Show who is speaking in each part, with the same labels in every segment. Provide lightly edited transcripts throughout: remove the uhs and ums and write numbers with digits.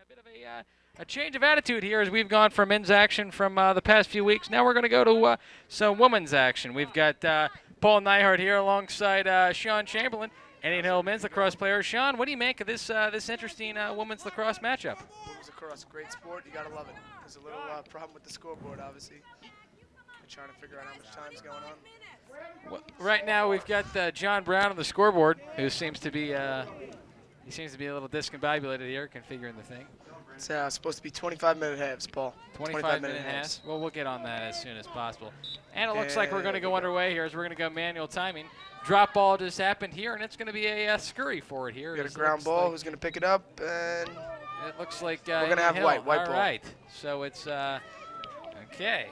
Speaker 1: bit of a change of attitude here as we've gone from men's action from the past few weeks. Now we're going to go to some women's action. We've got Paul Neihart here alongside Sean Chamberlain, Indian Hill men's lacrosse player. Sean, what do you make of this interesting women's lacrosse matchup?
Speaker 2: Women's lacrosse, great sport. You gotta love it. There's a little problem with the scoreboard, obviously. We're trying to figure out how much time's going on.
Speaker 1: Well, right now we've got John Brown on the scoreboard, who seems to be a little discombobulated here, configuring the thing.
Speaker 2: It's supposed to be 25-minute halves, Paul.
Speaker 1: 25-minute halves. Well, we'll get on that as soon as possible. And it looks like we're going to go underway here as we're going to go manual timing. Drop ball just happened here, and it's going to be a scurry for it here.
Speaker 2: We got a ground ball.
Speaker 1: Like,
Speaker 2: who's going to pick it up? And
Speaker 1: it looks like
Speaker 2: we're going to have white ball.
Speaker 1: All right. So it's okay.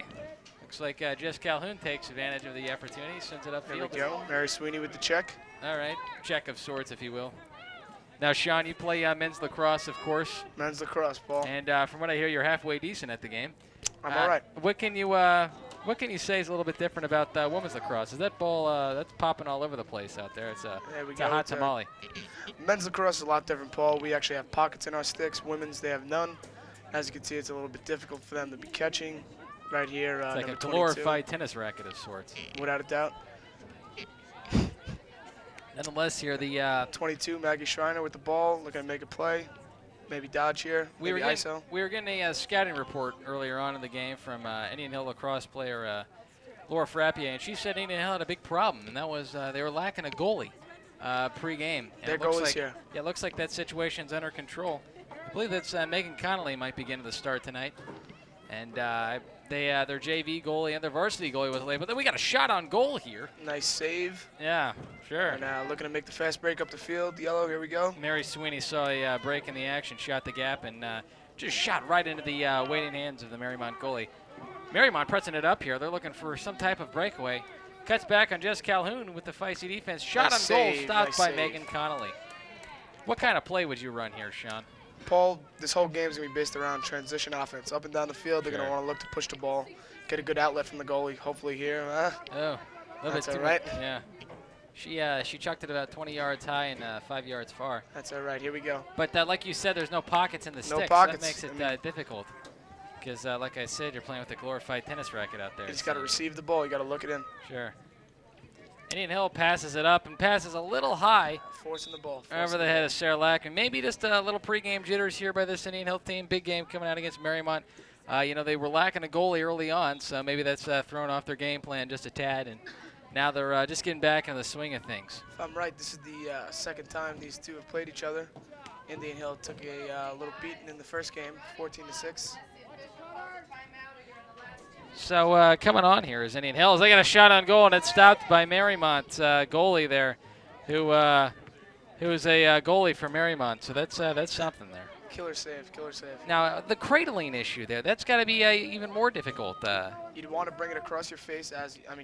Speaker 1: Looks like Jess Calhoun takes advantage of the opportunity, sends it upfield.
Speaker 2: There we go. Mary Sweeney with the check.
Speaker 1: All right. Check of sorts, if you will. Now, Sean, you play men's lacrosse, of course.
Speaker 2: Men's lacrosse, Paul.
Speaker 1: And from what I hear, you're halfway decent at the game.
Speaker 2: I'm all right.
Speaker 1: What can you say is a little bit different about women's lacrosse? Is that ball that's popping all over the place out there? It's a hot tamale.
Speaker 2: Men's lacrosse is a lot different, Paul. We actually have pockets in our sticks. Women's, they have none. As you can see, it's a little bit difficult for them to be catching. Right here,
Speaker 1: it's like a
Speaker 2: 22.
Speaker 1: glorified tennis racket of sorts.
Speaker 2: Without a doubt.
Speaker 1: Nonetheless, here the
Speaker 2: 22, Maggie Schreiner with the ball, looking to make a play. Maybe dodge here.
Speaker 1: We were
Speaker 2: ISO.
Speaker 1: getting a scouting report earlier on in the game from Indian Hill lacrosse player Laura Frappier, and she said Indian Hill had a big problem, and that was they were lacking a goalie pre-game.
Speaker 2: Their goalie's here.
Speaker 1: Yeah, it looks like that situation's under control. I believe that's Megan Connolly might be getting the start tonight, and their JV goalie and their varsity goalie was late, but then we got a shot on goal here.
Speaker 2: Nice save.
Speaker 1: Yeah, sure.
Speaker 2: And looking to make the fast break up the field. Yellow, here we go.
Speaker 1: Mary Sweeney saw a break in the action, shot the gap, and just shot right into the waiting hands of the Mariemont goalie. Mariemont pressing it up here. They're looking for some type of breakaway. Cuts back on Jess Calhoun with the feisty defense. Shot
Speaker 2: nice
Speaker 1: on goal,
Speaker 2: save,
Speaker 1: stopped
Speaker 2: nice
Speaker 1: by
Speaker 2: save.
Speaker 1: Megan Connolly. What kind of play would you run here, Sean?
Speaker 2: Paul, this whole game is going to be based around transition offense. Up and down the field, they're going to want to look to push the ball, get a good outlet from the goalie, hopefully here.
Speaker 1: Oh,
Speaker 2: that's all right.
Speaker 1: Yeah. She chucked it about 20 yards high and 5 yards far.
Speaker 2: That's all right. Here we go.
Speaker 1: But like you said, there's no pockets in the sticks.
Speaker 2: Pockets.
Speaker 1: So that makes it difficult. Because, like I said, you're playing with a glorified tennis racket out there.
Speaker 2: You just got to receive the ball. You got to look it in.
Speaker 1: Sure. Indian Hill passes it up and passes a little high.
Speaker 2: Forcing the ball.
Speaker 1: Over the head of Sarah Lack. And maybe just a little pregame jitters here by this Indian Hill team. Big game coming out against Mariemont. They were lacking a goalie early on, so maybe that's thrown off their game plan just a tad. And now they're just getting back into the swing of things.
Speaker 2: If I'm right, this is the second time these two have played each other. Indian Hill took a little beating in the first game, 14-6.
Speaker 1: So coming on here is Indian Hills. They got a shot on goal, and it's stopped by Mariemont goalie there, who is a goalie for Mariemont. So that's something there.
Speaker 2: Killer save, killer save.
Speaker 1: Now the cradling issue there—that's got to be even more difficult.
Speaker 2: You'd want to bring it across your face,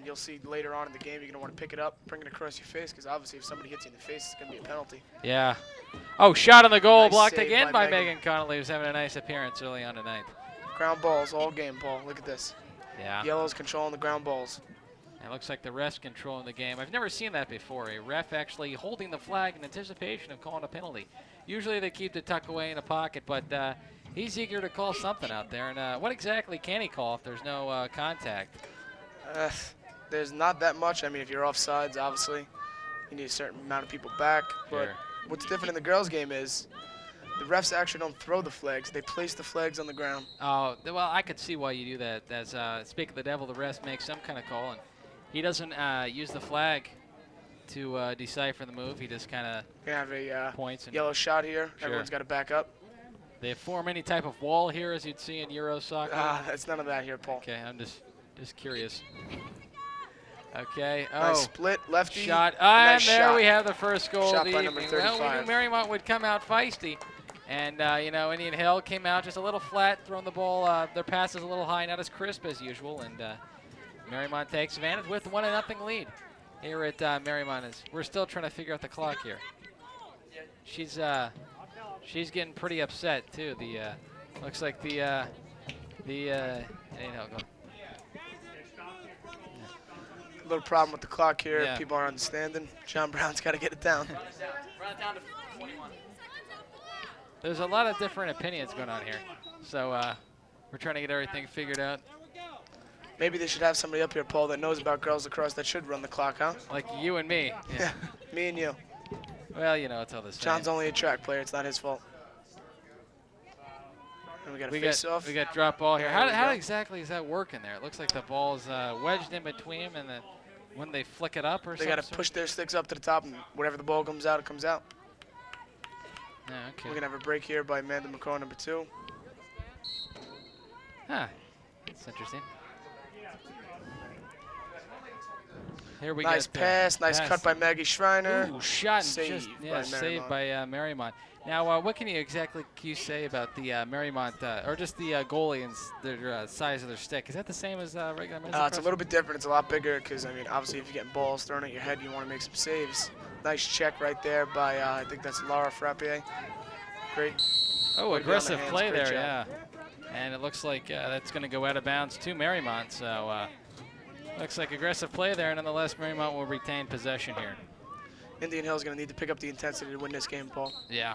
Speaker 2: you'll see later on in the game. You're gonna want to pick it up, bring it across your face, because obviously if somebody hits you in the face, it's gonna be a penalty.
Speaker 1: Yeah. Oh, shot on the goal,
Speaker 2: Nice
Speaker 1: blocked
Speaker 2: save
Speaker 1: again
Speaker 2: by
Speaker 1: by Megan Connolly, who's having a nice appearance early on tonight.
Speaker 2: Ground balls all game, Paul. Look at this.
Speaker 1: Yeah.
Speaker 2: Yellow's controlling the ground balls.
Speaker 1: It looks like the ref's controlling the game. I've never seen that before. A ref actually holding the flag in anticipation of calling a penalty. Usually they keep the tuck away in a pocket, but he's eager to call something out there. And what exactly can he call if there's no contact?
Speaker 2: There's not that much. If you're offsides, obviously, you need a certain amount of people back. But what's different in the girls' game is the refs actually don't throw the flags. They place the flags on the ground.
Speaker 1: Oh, well, I could see why you do that. As speak of the devil, the ref makes some kind of call, and he doesn't use the flag to decipher the move. He just kind of
Speaker 2: have a
Speaker 1: points. And
Speaker 2: yellow shot here.
Speaker 1: Sure.
Speaker 2: Everyone's got to back up.
Speaker 1: They form any type of wall here, as you'd see in Euro soccer.
Speaker 2: That's none of that here, Paul.
Speaker 1: Okay, I'm just curious. Okay.
Speaker 2: Nice split, lefty.
Speaker 1: Shot.
Speaker 2: Nice
Speaker 1: And there
Speaker 2: shot.
Speaker 1: we have the first goal
Speaker 2: Shot
Speaker 1: of the
Speaker 2: by
Speaker 1: evening.
Speaker 2: number
Speaker 1: Well,
Speaker 2: 35.
Speaker 1: we knew Mariemont would come out feisty. And, Indian Hill came out just a little flat, throwing the ball. Their pass is a little high, not as crisp as usual. And Mariemont takes advantage with 1-0 lead here at Mariemont. We're still trying to figure out the clock here. She's getting pretty upset, too. Looks like the
Speaker 2: little problem with the clock here.
Speaker 1: Yeah.
Speaker 2: People aren't understanding. John Brown's got to get it down.
Speaker 1: Run it down to 21. there's a lot of different opinions going on here. So we're trying to get everything figured out.
Speaker 2: Maybe they should have somebody up here, Paul, that knows about girls lacrosse that should run the clock, huh?
Speaker 1: Like you and me.
Speaker 2: Yeah, me and you.
Speaker 1: Well, you know, it's all the same.
Speaker 2: John's only a track player. It's not his fault. And we got a face-off.
Speaker 1: We got drop ball here. How exactly is that working there? It looks like the ball's wedged in between them, and then when they flick it up or something?
Speaker 2: They got to push their sticks up to the top, and whatever the ball comes out, it comes out.
Speaker 1: Yeah, okay.
Speaker 2: We're going to have a break here by Amanda McCall, number 2.
Speaker 1: Huh. That's interesting. Here we
Speaker 2: nice
Speaker 1: go.
Speaker 2: Nice pass. Nice cut by Maggie Schreiner.
Speaker 1: Ooh, shot.
Speaker 2: Saved
Speaker 1: Saved by Mariemont. Now, what can you say about the Mariemont, or just the goalie and their size of their stick? Is that the same as regular men's?
Speaker 2: It's a little bit different. It's a lot bigger because, I mean, obviously if you're getting balls thrown at your head, you want to make some saves. Nice check right there by, I think that's Laura Frappier. Great.
Speaker 1: Oh, aggressive play there, yeah. And it looks like that's going to go out of bounds to Mariemont. So looks like aggressive play there. Nonetheless, Mariemont will retain possession here.
Speaker 2: Indian Hill's going to need to pick up the intensity to win this game, Paul.
Speaker 1: Yeah.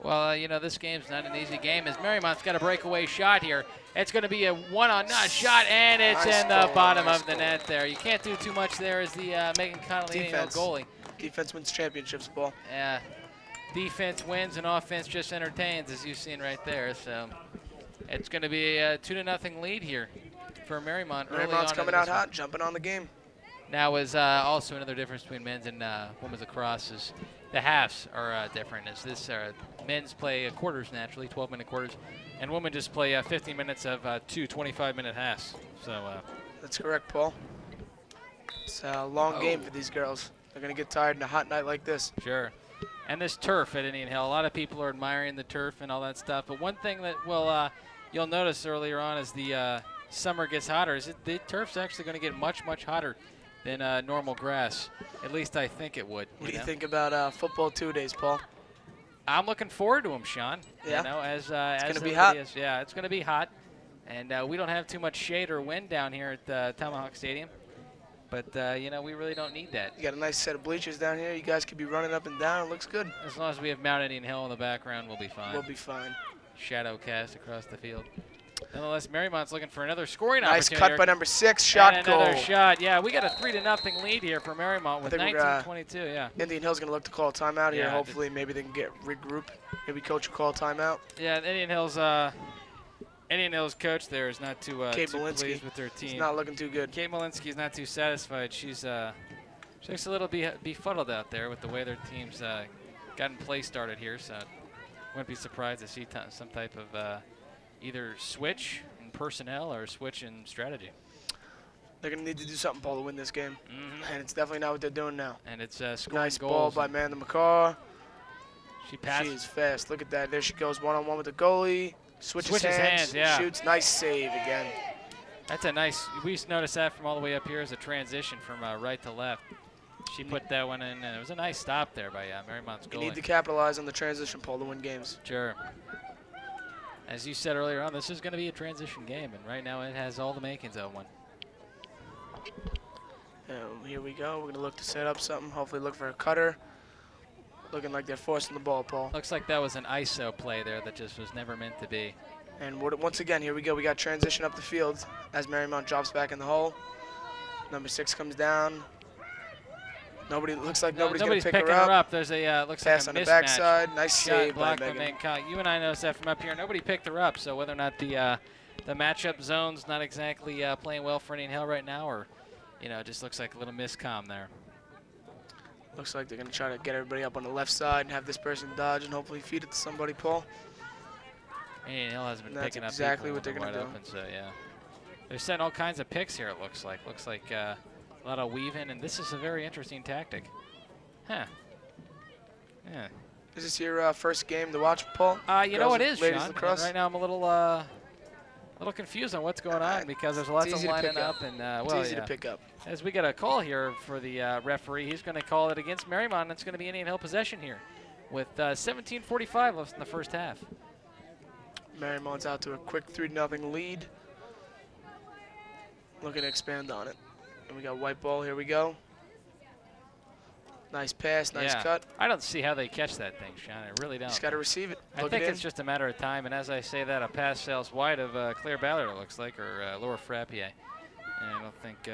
Speaker 1: Well, you know, this game's not an easy game as Mariemont's got a breakaway shot here. It's going to be a one-on-none shot, and it's in the bottom of the net there. You can't do too much there as the Megan Connolly goalie.
Speaker 2: Defense wins championships, Paul.
Speaker 1: Yeah. Defense wins and offense just entertains, as you've seen right there. So it's going to be a 2-0 lead here for Mariemont.
Speaker 2: Mariemont's coming out hot, jumping on the game.
Speaker 1: Now is also another difference between men's and women's lacrosse is the halves are different. As this men's play quarters naturally, 12-minute quarters, and women just play 15 minutes of 2 25-minute halves. So
Speaker 2: that's correct, Paul. It's a long game for these girls. They're going to get tired in a hot night like this.
Speaker 1: Sure. And this turf at Indian Hill, a lot of people are admiring the turf and all that stuff. But one thing that you'll notice earlier on as the summer gets hotter is the turf's actually going to get much, much hotter than normal grass. At least I think it would.
Speaker 2: What do you think about football 2 days, Paul?
Speaker 1: I'm looking forward to them, Sean.
Speaker 2: Yeah.
Speaker 1: You know,
Speaker 2: it's going to be hot.
Speaker 1: Yeah, it's going to be hot. And we don't have too much shade or wind down here at Tomahawk Stadium. But, you know, we really don't need that.
Speaker 2: You got a nice set of bleachers down here. You guys could be running up and down. It looks good.
Speaker 1: As long as we have Mount Indian Hill in the background, we'll be fine.
Speaker 2: We'll be fine.
Speaker 1: Shadow cast across the field. Nonetheless, Mariemont's looking for another scoring
Speaker 2: nice
Speaker 1: opportunity.
Speaker 2: Nice cut by number 6, shot
Speaker 1: and
Speaker 2: goal.
Speaker 1: Another shot. Yeah, we got a 3-0 lead here for Mariemont with 19:22. Yeah.
Speaker 2: Indian Hill's going to look to call a timeout here. Hopefully, maybe they can regroup. Maybe coach will call a timeout.
Speaker 1: Yeah, Indian Hill's coach there is not too pleased with their team.
Speaker 2: He's not looking too good.
Speaker 1: Kate Malinsky's not too satisfied. She looks a little befuddled out there with the way their team's gotten play started here. So wouldn't be surprised to see some type of either switch in personnel or switch in strategy.
Speaker 2: They're going to need to do something, Paul, to win this game. And it's definitely not what they're doing now.
Speaker 1: And it's scoring
Speaker 2: nice
Speaker 1: goals.
Speaker 2: Ball by Amanda McCaw.
Speaker 1: She passes.
Speaker 2: She's fast. Look at that. There she goes, one-on-one with the goalie. Switches hands,
Speaker 1: yeah.
Speaker 2: Shoots. Nice save again.
Speaker 1: That's a nice. We noticed that from all the way up here as a transition from right to left. She put that one in, and it was a nice stop there by Mariemont's goalie.
Speaker 2: You need to capitalize on the transition, Paul, to win games.
Speaker 1: Sure. As you said earlier on, this is going to be a transition game, and right now it has all the makings of one.
Speaker 2: Here we go. We're going to look to set up something. Hopefully look for a cutter. Looking like they're forcing the ball, Paul.
Speaker 1: Looks like that was an ISO play there that just was never meant to be.
Speaker 2: And once again, here we go. We got transition up the field as Mariemont drops back in the hole. Number 6 comes down. Looks like nobody's going to pick
Speaker 1: picking
Speaker 2: her up.
Speaker 1: There's a looks
Speaker 2: pass
Speaker 1: like a
Speaker 2: on
Speaker 1: mismatch.
Speaker 2: the backside. Nice save by
Speaker 1: Megan.
Speaker 2: Megan.
Speaker 1: You and I noticed that from up here. Nobody picked her up, so whether or not the matchup zone's not exactly playing well for Indian Hill right now, or it just looks like a little miscomm there.
Speaker 2: Looks like they're going to try to get everybody up on the left side and have this person dodge and hopefully feed it to somebody, Paul.
Speaker 1: Indian Hill hasn't been picking up
Speaker 2: exactly what they're going to do.
Speaker 1: Open, so yeah, they're setting all kinds of picks here. It looks like a lot of weaving, and this is a very interesting tactic. Huh. Yeah.
Speaker 2: Is this your first game to watch, Paul?
Speaker 1: You know it is, Sean. Right now I'm a little confused on what's going on because there's lots of lining up, and
Speaker 2: it's easy to pick up.
Speaker 1: As we get a call here for the referee, he's going to call it against Mariemont, and it's going to be Indian Hill possession here with 17:45 left in the first half.
Speaker 2: Mariemont's out to a quick 3-0 lead. Looking to expand on it. And we got white ball. Here we go. Nice pass, nice cut.
Speaker 1: I don't see how they catch that thing, Sean. I really don't.
Speaker 2: Just got to receive it.
Speaker 1: I think it's just a matter of time. And as I say that, a pass sails wide of Claire Ballard, it looks like, or Laura Frappier. And I don't think,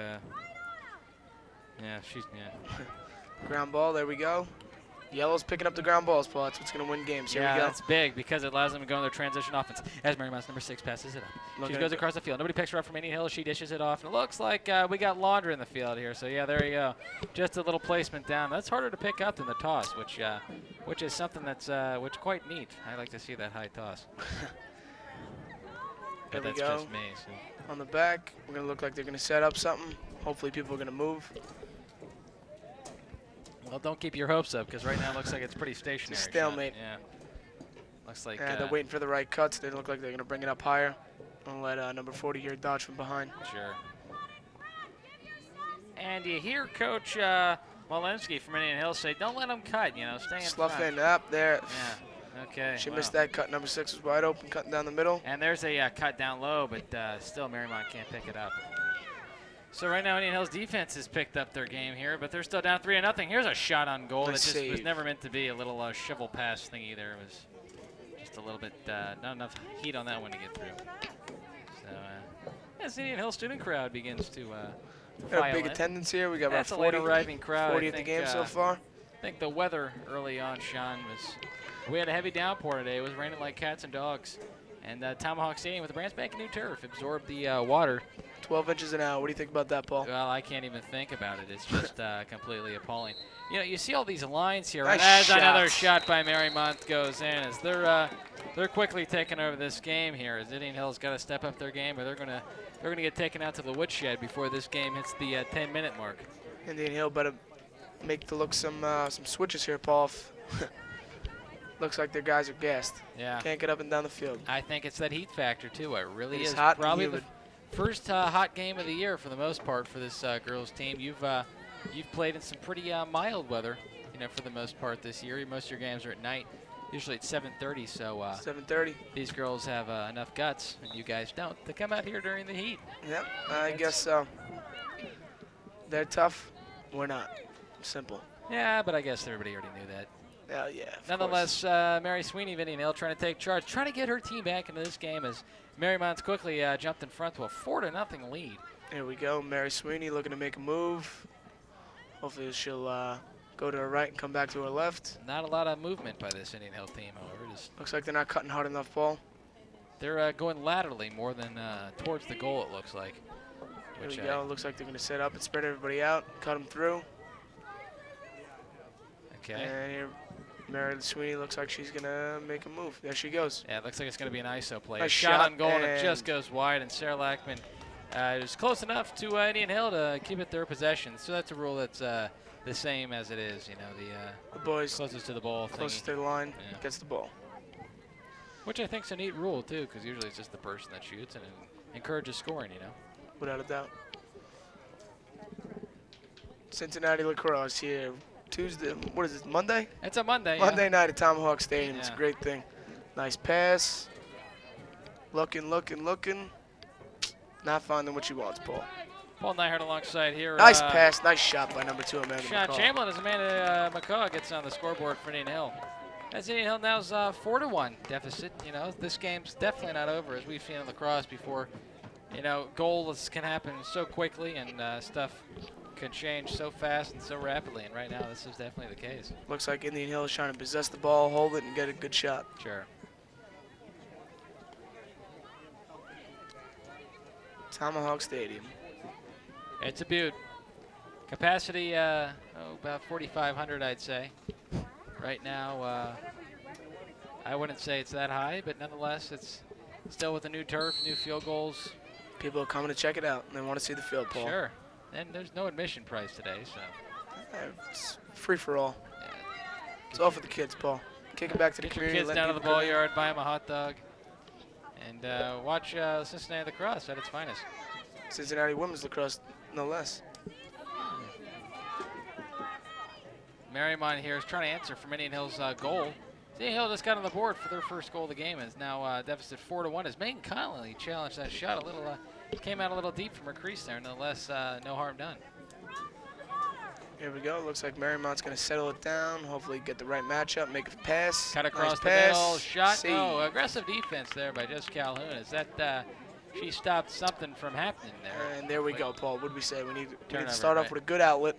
Speaker 2: Ground ball, there we go. Yellow's picking up the ground balls, Paul. That's what's going to win games. Here we go.
Speaker 1: That's big because it allows them to go in their transition offense. As Mariemont's number 6 passes it up. She goes across the field. Nobody picks her up from Indian Hill. She dishes it off. And it looks like we got Laundry in the field here. So, yeah, there you go. Just a little placement down. That's harder to pick up than the toss, which is something that's quite neat. I like to see that high toss.
Speaker 2: There
Speaker 1: but
Speaker 2: we
Speaker 1: that's
Speaker 2: go.
Speaker 1: just me. So.
Speaker 2: On the back, we're going to look like they're going to set up something. Hopefully people are going to move.
Speaker 1: Well, don't keep your hopes up because right now it looks like it's pretty stationary.
Speaker 2: It's a stalemate.
Speaker 1: Yeah. Looks like.
Speaker 2: They're waiting for the right cuts. They look like they're going to bring it up higher. And let number 40 here dodge from behind.
Speaker 1: Sure. And you hear Coach Walensky from Indian Hill say, "Don't let them cut. You know, stay in
Speaker 2: Slough
Speaker 1: front."
Speaker 2: in up there.
Speaker 1: Yeah. Okay.
Speaker 2: She missed that cut. Number 6 was wide open, cutting down the middle.
Speaker 1: And there's a cut down low, but still Mariemont can't pick it up. So right now Indian Hill's defense has picked up their game here, but they're still down 3-0. Here's a shot on goal
Speaker 2: Nice
Speaker 1: that just was
Speaker 2: save.
Speaker 1: never meant to be a little shovel pass thing either. It was just a little bit, not enough heat on that one to get through. So as the Indian Hill student crowd begins to
Speaker 2: Got a
Speaker 1: file
Speaker 2: big
Speaker 1: in.
Speaker 2: attendance here. We got
Speaker 1: That's
Speaker 2: about
Speaker 1: a late
Speaker 2: 40,
Speaker 1: arriving crowd.
Speaker 2: 40
Speaker 1: I
Speaker 2: at the
Speaker 1: think,
Speaker 2: game so far.
Speaker 1: I think the weather early on, Sean, was we had a heavy downpour today. It was raining like cats and dogs. And Tomahawk Stadium with the brand spanking new turf absorbed the water.
Speaker 2: 12 inches an hour. What do you think about that, Paul?
Speaker 1: Well, I can't even think about it. It's just completely appalling. You know, you see all these lines here.
Speaker 2: Nice
Speaker 1: and as
Speaker 2: shot.
Speaker 1: another shot by Mariemont goes in, as they're quickly taking over this game here. As Indian Hill's got to step up their game, or they're gonna get taken out to the woodshed before this game hits the 10-minute mark.
Speaker 2: Indian Hill better make the look some switches here, Paul. Looks like their guys are gassed.
Speaker 1: Yeah.
Speaker 2: Can't get up and down the field.
Speaker 1: I think it's that heat factor too. It really
Speaker 2: It's
Speaker 1: is
Speaker 2: hot and
Speaker 1: probably the
Speaker 2: humid.
Speaker 1: first hot game of the year for the most part for this girls team. You've played in some pretty mild weather, you know, for the most part this year. Most of your games are at night, usually at 7:30. So
Speaker 2: 7:30.
Speaker 1: these girls have enough guts, and you guys don't, to come out here during the heat.
Speaker 2: Yep, I guess so. They're tough. We're not. Simple.
Speaker 1: Yeah, but I guess everybody already knew that.
Speaker 2: Yeah. Of
Speaker 1: Nonetheless, Mary Sweeney of Indian Hill trying to take charge, trying to get her team back into this game as Mariemont's quickly jumped in front to a 4-0 lead.
Speaker 2: course. Here we go. Mary Sweeney looking to make a move. Hopefully she'll go to her right and come back to her left.
Speaker 1: Not a lot of movement by this Indian Hill team, however. Just
Speaker 2: Looks like they're not cutting hard enough, Paul.
Speaker 1: they're going laterally more than towards the goal, it looks like.
Speaker 2: Here we go. Looks like they're going to set up and spread everybody out, cut them through.
Speaker 1: Okay.
Speaker 2: And here, Mary Sweeney looks like she's going to make a move. There she goes.
Speaker 1: Yeah, it looks like it's going to be an ISO play.
Speaker 2: Nice
Speaker 1: A shot
Speaker 2: shot
Speaker 1: on goal, and it
Speaker 2: and-
Speaker 1: just goes wide, and Sarah Lackman is close enough to Indian Hill to keep it their possession. So that's a rule that's the same as it is, you know,
Speaker 2: The boys
Speaker 1: closest to the ball
Speaker 2: closest
Speaker 1: thingy,
Speaker 2: to the line
Speaker 1: Yeah.
Speaker 2: gets the ball.
Speaker 1: which I think is a neat rule, too, because usually it's just the person that shoots, and it encourages scoring, you know.
Speaker 2: Without a doubt. Cincinnati lacrosse here. Tuesday, what is this, Monday?
Speaker 1: It's a Monday.
Speaker 2: Monday night at Tomahawk Stadium. It's a
Speaker 1: Yeah.
Speaker 2: great thing. Nice pass. Looking. Not finding what she wants, Paul.
Speaker 1: Paul Nyhart alongside here.
Speaker 2: Nice pass. Nice shot by number 2, Amanda
Speaker 1: Sean
Speaker 2: McCall.
Speaker 1: Chamberlain as Amanda McCaw gets on the scoreboard for Indian Hill. As Indian Hill now's 4-1 deficit. You know, this game's definitely not over, as we've seen in lacrosse before. You know, goals can happen so quickly, and stuff can change so fast and so rapidly. And right now, this is definitely the case.
Speaker 2: Looks like Indian Hill is trying to possess the ball, hold it, and get a good shot.
Speaker 1: Sure.
Speaker 2: Tomahawk Stadium.
Speaker 1: It's a beaut. Capacity, about 4,500, I'd say. Right now, I wouldn't say it's that high, but nonetheless, it's still with the new turf, new field goals.
Speaker 2: People are coming to check it out, and they want to see the field, Paul.
Speaker 1: Sure. And there's no admission price today, so.
Speaker 2: It's free for all.
Speaker 1: Yeah.
Speaker 2: It's all for the kids, Paul. Kick it back to the
Speaker 1: Get your
Speaker 2: community.
Speaker 1: kids
Speaker 2: let
Speaker 1: down to the
Speaker 2: people come
Speaker 1: ball
Speaker 2: in.
Speaker 1: yard, buy them a hot dog, and watch Cincinnati lacrosse at its finest.
Speaker 2: Cincinnati women's lacrosse, no less.
Speaker 1: Mariemont here is trying to answer from Indian Hill's goal. Indian Hill just got on the board for their first goal of the game, and is now deficit 4-1. As Megan Connolly challenged that shot a little, came out a little deep from her crease there. Nonetheless, no harm done.
Speaker 2: Here we go. Looks like Mariemont's going to settle it down. Hopefully get the right matchup, make a pass.
Speaker 1: Cut across
Speaker 2: nice
Speaker 1: the
Speaker 2: pass.
Speaker 1: middle, shot.
Speaker 2: Save.
Speaker 1: No, aggressive defense there by Jess Calhoun. Is that she stopped something from happening there?
Speaker 2: And there we go, Paul. What did we say? We need to
Speaker 1: right.
Speaker 2: start off with a good outlet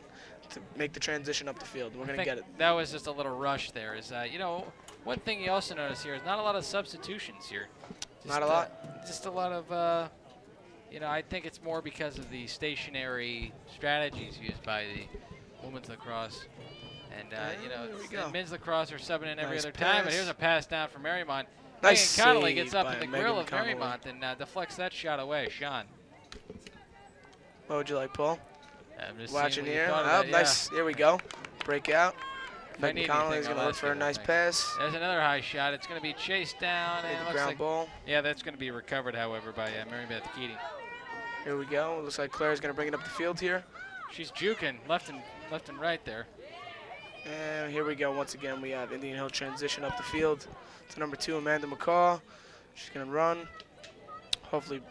Speaker 2: to make the transition up the field. We're going to get it.
Speaker 1: That was just a little rush there. Is you know, one thing you also notice here is not a lot of substitutions here.
Speaker 2: Not a lot?
Speaker 1: Just a lot of, you know, I think it's more because of the stationary strategies used by the women's lacrosse. And, you know, men's lacrosse are subbing in every other time. But here's a pass down from Mariemont.
Speaker 2: Nice
Speaker 1: Megan Connolly
Speaker 2: save
Speaker 1: gets up
Speaker 2: by
Speaker 1: in the
Speaker 2: Megan
Speaker 1: grill of
Speaker 2: Connolly.
Speaker 1: Mariemont and deflects that shot away. Sean.
Speaker 2: What would you like, Paul?
Speaker 1: I'm just
Speaker 2: Watching
Speaker 1: seeing what you
Speaker 2: here.
Speaker 1: thought
Speaker 2: Oh,
Speaker 1: of that,
Speaker 2: nice. There we go. Break out.
Speaker 1: If I
Speaker 2: Megan
Speaker 1: need
Speaker 2: Connolly
Speaker 1: anything,
Speaker 2: is going
Speaker 1: I'll
Speaker 2: to look
Speaker 1: ask
Speaker 2: for a
Speaker 1: you,
Speaker 2: nice
Speaker 1: thanks.
Speaker 2: pass.
Speaker 1: There's another high shot. It's going to be chased down. And it looks
Speaker 2: Ground
Speaker 1: like,
Speaker 2: ball.
Speaker 1: yeah, that's going to be recovered, however, by Marybeth Keating.
Speaker 2: Here we go. Looks like Claire's going to bring it up the field here.
Speaker 1: She's juking left and right there.
Speaker 2: And here we go. Once again, we have Indian Hill transition up the field to number 2, Amanda McCaw. She's going to run. Hopefully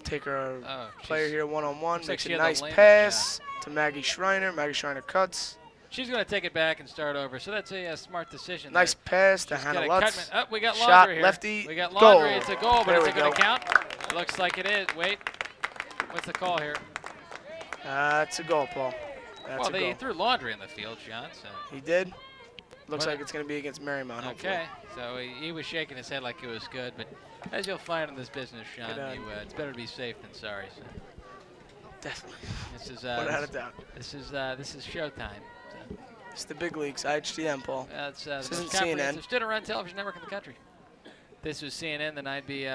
Speaker 2: take her player here one-on-one.
Speaker 1: Makes
Speaker 2: Makes
Speaker 1: like
Speaker 2: a nice
Speaker 1: lane,
Speaker 2: pass to Maggie Schreiner. Maggie Schreiner cuts.
Speaker 1: She's going to take it back and start over, so that's a smart decision.
Speaker 2: Nice pass to
Speaker 1: She's
Speaker 2: Hannah
Speaker 1: got
Speaker 2: Lutz.
Speaker 1: Oh, we got
Speaker 2: Shot,
Speaker 1: Laundry here.
Speaker 2: lefty,
Speaker 1: We got
Speaker 2: goal.
Speaker 1: Laundry. It's a goal, but
Speaker 2: There
Speaker 1: is
Speaker 2: we
Speaker 1: it going
Speaker 2: go.
Speaker 1: to count? It looks like it is. Wait. What's the call here?
Speaker 2: That's a goal, Paul. That's
Speaker 1: Well,
Speaker 2: a
Speaker 1: they
Speaker 2: goal.
Speaker 1: threw Laundry in the field, Sean. So.
Speaker 2: He did. Looks
Speaker 1: What?
Speaker 2: like it's going to be against Marymount, hopefully.
Speaker 1: Okay, so he was shaking his head like it was good, but as you'll find in this business, Sean, it's better to be safe than sorry. So.
Speaker 2: Definitely.
Speaker 1: This is
Speaker 2: Without a doubt.
Speaker 1: This is showtime. So.
Speaker 2: It's the big leagues, IHTM, Paul.
Speaker 1: That's
Speaker 2: This
Speaker 1: the
Speaker 2: isn't
Speaker 1: most comprehensive
Speaker 2: CNN.
Speaker 1: student-run television network in the country. If this was CNN, then I'd be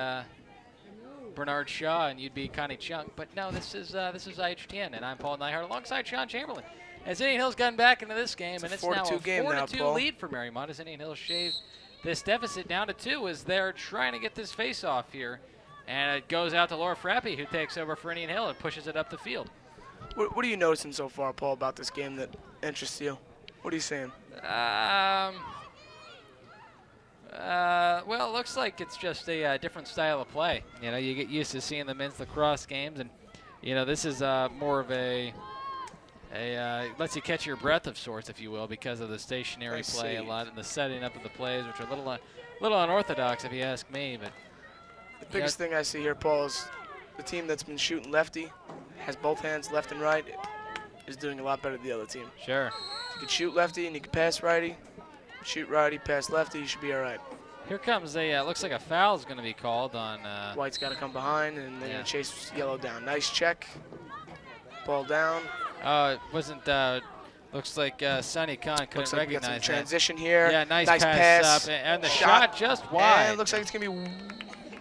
Speaker 1: Bernard Shaw and you'd be Connie Chung. But no, this is IHTN, and I'm Paul Neihart alongside Sean Chamberlain. As Indian Hill's gotten back into this game, and it's now a 4-2 lead for Mariemont as Indian Hill shaved this deficit down to 2 as they're trying to get this face-off here. And it goes out to Laura Frappy, who takes over for Indian Hill and pushes it up the field.
Speaker 2: What are you noticing so far, Paul, about this game that interests you? What are you seeing?
Speaker 1: Well, it looks like it's just a different style of play. You know, you get used to seeing the men's lacrosse games, and you know this is more of a lets you catch your breath of sorts, if you will, because of the stationary play a lot and the setting up of the plays, which are a little unorthodox, if you ask me. But
Speaker 2: the biggest thing I see here, Paul, is the team that's been shooting lefty, has both hands left and right, is doing a lot better than the other team.
Speaker 1: Sure.
Speaker 2: If you can shoot lefty and you can pass righty, shoot righty, pass lefty, you should be all right.
Speaker 1: Here comes looks like a foul is going to be called on.
Speaker 2: White's got to come behind and then chase yellow down. Nice check. Ball down.
Speaker 1: It wasn't. Looks like Sonny Khan couldn't
Speaker 2: like
Speaker 1: recognize that.
Speaker 2: Transition here.
Speaker 1: Yeah, nice
Speaker 2: pass
Speaker 1: up, and the shot just wide.
Speaker 2: And it looks like it's going to be.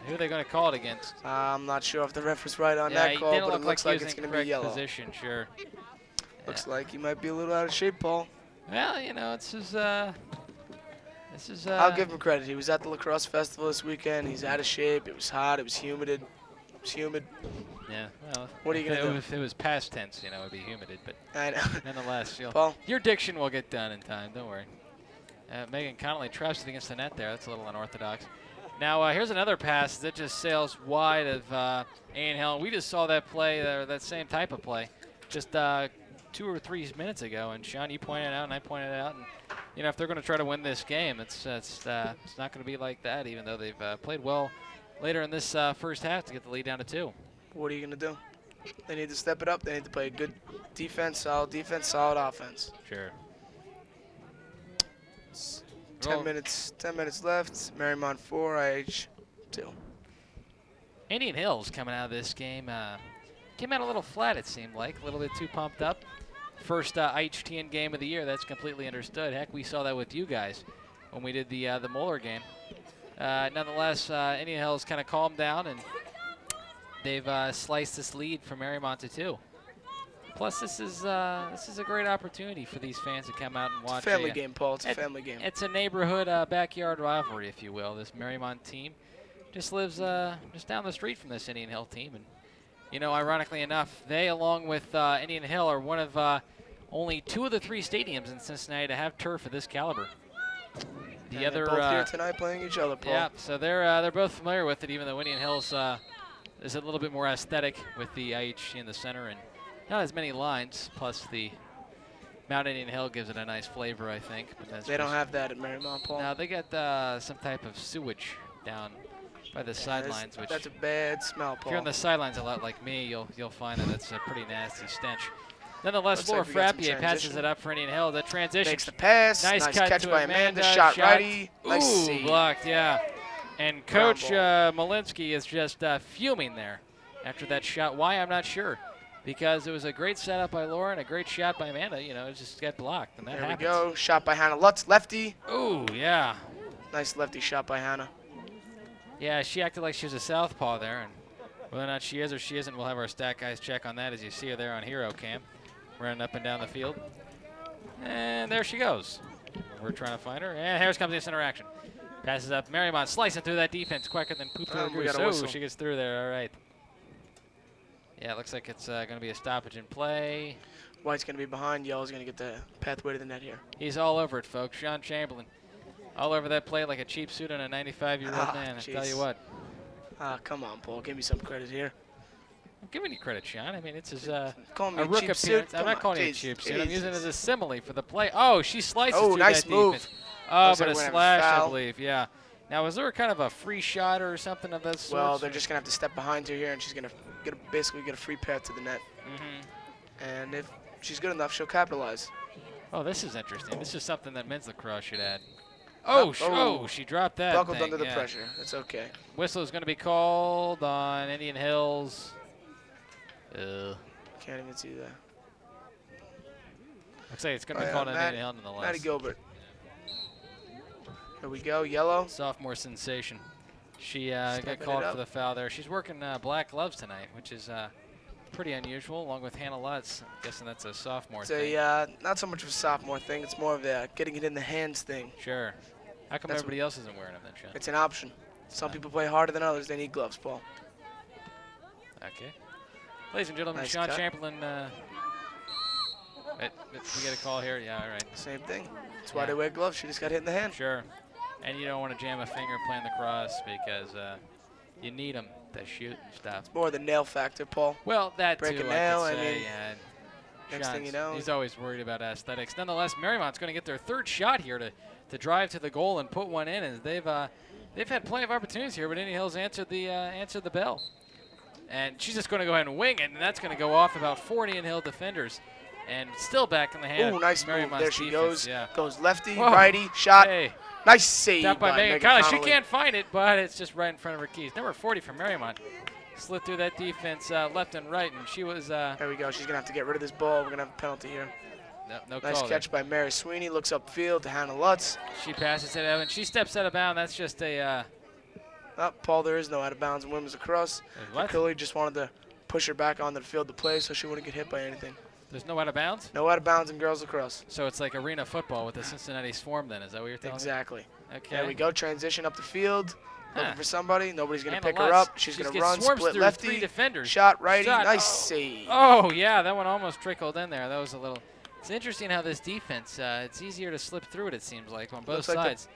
Speaker 1: Who are they going to call it against?
Speaker 2: I'm not sure if the ref was right on that call, but it looks like it's going to be yellow.
Speaker 1: Position, sure.
Speaker 2: Looks like he might be a little out of shape, Paul.
Speaker 1: Well, you know, this is.
Speaker 2: I'll give him credit. He was at the lacrosse festival this weekend. He's out of shape. It was hot. It was humid.
Speaker 1: Yeah. Well,
Speaker 2: what are you gonna do?
Speaker 1: If it was past tense, you know, it'd be humid. But
Speaker 2: I know.
Speaker 1: Nonetheless,
Speaker 2: Paul,
Speaker 1: your diction will get done in time. Don't worry. Megan Connolly traps it against the net there. That's a little unorthodox. Now here's another pass that just sails wide of Indian Hill. We just saw that play, that same type of play, just 2 or 3 minutes ago. And Sean, you pointed it out, and I pointed it out. And you know, if they're going to try to win this game, it's not going to be like that. Even though they've played well later in this first half to get the lead down to 2.
Speaker 2: What are you going to do? They need to step it up. They need to play good defense, solid offense.
Speaker 1: Sure.
Speaker 2: 10 minutes left. Mariemont 4, IH 2.
Speaker 1: Indian Hill's coming out of this game. Came out a little flat, it seemed like. A little bit too pumped up. First IHTN game of the year. That's completely understood. Heck, we saw that with you guys when we did the Moeller game. Nonetheless, Indian Hill's kind of calmed down, and they've sliced this lead from Mariemont to 2. Plus, this is a great opportunity for these fans to come out and watch.
Speaker 2: It's a family game, Paul. It's a family game.
Speaker 1: It's a neighborhood backyard rivalry, if you will. This Mariemont team just lives just down the street from this Indian Hill team, and you know, ironically enough, they, along with Indian Hill, are one of only 2 of the 3 stadiums in Cincinnati to have turf of this caliber. The other
Speaker 2: both here tonight playing each other, Paul.
Speaker 1: Yeah, so they're both familiar with it, even though Indian Hill's is a little bit more aesthetic with the IH in the center and not as many lines, plus the Mount Indian Hill gives it a nice flavor, I think. But that's
Speaker 2: They don't have that at Mariemont, Paul.
Speaker 1: No, they got some type of sewage down by the sidelines. Which
Speaker 2: that's a bad smell, Paul.
Speaker 1: if you're on the sidelines a lot like me, you'll find that it's a pretty nasty stench. Nonetheless, Laura
Speaker 2: Looks like
Speaker 1: Frappier passes it up for Indian Hill. The transition.
Speaker 2: Makes the pass.
Speaker 1: Nice
Speaker 2: Nice
Speaker 1: cut
Speaker 2: catch
Speaker 1: to
Speaker 2: by Amanda. Shot righty. Nice
Speaker 1: Ooh,
Speaker 2: save.
Speaker 1: blocked, yeah. And Coach Malinsky is just fuming there after that shot. Why, I'm not sure. Because it was a great setup by Laura and a great shot by Amanda. You know, it just got blocked, and that happens.
Speaker 2: There we go. Shot by Hannah Lutz. Lefty.
Speaker 1: Ooh, yeah.
Speaker 2: Nice lefty shot by Hannah.
Speaker 1: Yeah, she acted like she was a southpaw there. And whether or not she is or she isn't, we'll have our stat guys check on that as you see her there on Hero Cam. Running up and down the field. And there she goes. We're trying to find her. And here comes this interaction. Passes up. Mariemont slicing through that defense quicker than Poop. Oh, she gets through there. All right. Yeah, it looks like it's going to be a stoppage in play.
Speaker 2: White's going to be behind. Yellow's going to get the pathway to the net here.
Speaker 1: He's all over it, folks. Sean Chamberlain. All over that play like a cheap suit on a 95-year-old man. I tell you what.
Speaker 2: Come on, Paul. Give me some credit here.
Speaker 1: I'm giving you credit, Sean. I mean, it's his
Speaker 2: a
Speaker 1: rook appearance. I'm not calling it a cheap suit. I'm using it as a simile for the play. Oh, she slices through
Speaker 2: nice
Speaker 1: that
Speaker 2: move.
Speaker 1: defense. Oh,
Speaker 2: Looks
Speaker 1: but
Speaker 2: like
Speaker 1: a
Speaker 2: we're gonna
Speaker 1: slash,
Speaker 2: have a
Speaker 1: I
Speaker 2: foul.
Speaker 1: believe. Yeah. Now, was there kind of a free shot or something of that sort?
Speaker 2: Well, they're just going to have to step behind her here, and she's going to basically get a free path to the net. And if she's good enough, she'll capitalize.
Speaker 1: Oh, this is interesting. This is something that men's lacrosse should add. Oh, she dropped that.
Speaker 2: Buckled under the pressure. That's okay.
Speaker 1: Whistle is going to be called on Indian Hills.
Speaker 2: Can't even see that.
Speaker 1: Looks like it's going to be called on Indian Hill nonetheless.
Speaker 2: Maddie Gilbert. Here we go, yellow.
Speaker 1: Sophomore sensation. She got called for the foul there. She's working black gloves tonight, which is pretty unusual, along with Hannah Lutz. I'm guessing that's a sophomore thing.
Speaker 2: It's not so much of a sophomore thing. It's more of a getting it in the hands thing.
Speaker 1: Sure. How come everybody else isn't wearing them then, Sean?
Speaker 2: It's an option. Some people play harder than others. They need gloves, Paul.
Speaker 1: Okay. Ladies and gentlemen,
Speaker 2: Nice
Speaker 1: Sean
Speaker 2: cut.
Speaker 1: Chamberlain. We get a call here? Yeah, all right.
Speaker 2: Same thing. That's why they wear gloves. She just got hit in the hand.
Speaker 1: Sure. And you don't want to jam a finger playing the cross because you need them to shoot and stuff.
Speaker 2: It's more the nail factor, Paul.
Speaker 1: Well, that
Speaker 2: Break
Speaker 1: too,
Speaker 2: a nail,
Speaker 1: I could say.
Speaker 2: I mean, next thing you know.
Speaker 1: He's always worried about aesthetics. Nonetheless, Mariemont's going to get their third shot here to drive to the goal and put one in. And they've had plenty of opportunities here, but Indian Hills answered the bell. And she's just going to go ahead and wing it, and that's going to go off about 40 Indian Hill defenders. And still back in the hand.
Speaker 2: Ooh, nice move.
Speaker 1: Mariemont's
Speaker 2: There she
Speaker 1: defense.
Speaker 2: goes.
Speaker 1: Yeah.
Speaker 2: Goes lefty,
Speaker 1: Whoa.
Speaker 2: righty, shot.
Speaker 1: Hey.
Speaker 2: Nice save
Speaker 1: Stop by Megan
Speaker 2: Connolly.
Speaker 1: She can't find it, but it's just right in front of her keys. Number 40 for Mariemont. Slid through that defense left and right, and she was...
Speaker 2: there we go. She's going to have to get rid of this ball. We're going to have a penalty here.
Speaker 1: No
Speaker 2: nice
Speaker 1: call
Speaker 2: catch by Mary Sweeney. Looks upfield to Hannah Lutz.
Speaker 1: She passes it out, and she steps out of bounds. That's just a...
Speaker 2: Paul, there is no out of bounds in women's lacrosse. Curly just wanted to push her back onto the field to play so she wouldn't get hit by anything.
Speaker 1: There's no out of bounds?
Speaker 2: No out of bounds in girls lacrosse.
Speaker 1: So it's like arena football with the Cincinnati Swarm then. Is that what you're telling
Speaker 2: Exactly.
Speaker 1: me? Okay.
Speaker 2: There we go. Transition up the field. Looking for somebody. Nobody's going to pick
Speaker 1: Lutz.
Speaker 2: her up. She's going to run, split
Speaker 1: through
Speaker 2: lefty.
Speaker 1: 3 defenders.
Speaker 2: Shot righty. Nice save.
Speaker 1: Oh, yeah. That one almost trickled in there. That was a little... It's interesting how this defense, it's easier to slip through it, it seems like, on both sides.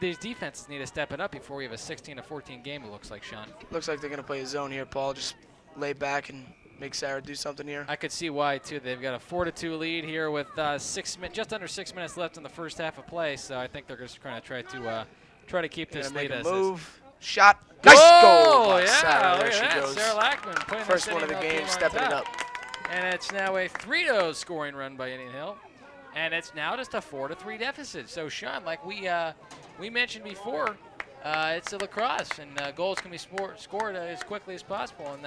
Speaker 1: These defenses need to step it up before we have a 16-14 game, it looks like, Sean.
Speaker 2: Looks like they're going to play a zone here, Paul. Just lay back and make Sarah do something here.
Speaker 1: I could see why, too. They've got a 4-2 lead here with just under 6 minutes left in the first half of play, so I think they're just going to try to keep this lead as
Speaker 2: move. Shot. Nice goal.
Speaker 1: Oh, yeah.
Speaker 2: There she
Speaker 1: that.
Speaker 2: goes.
Speaker 1: Sarah Lackman putting
Speaker 2: First one of the game, stepping it up.
Speaker 1: And it's now a 3-0 scoring run by Indian Hill. And it's now just a 4-3 deficit. So, Sean, like we mentioned before, it's a lacrosse, and goals can be scored as quickly as possible. And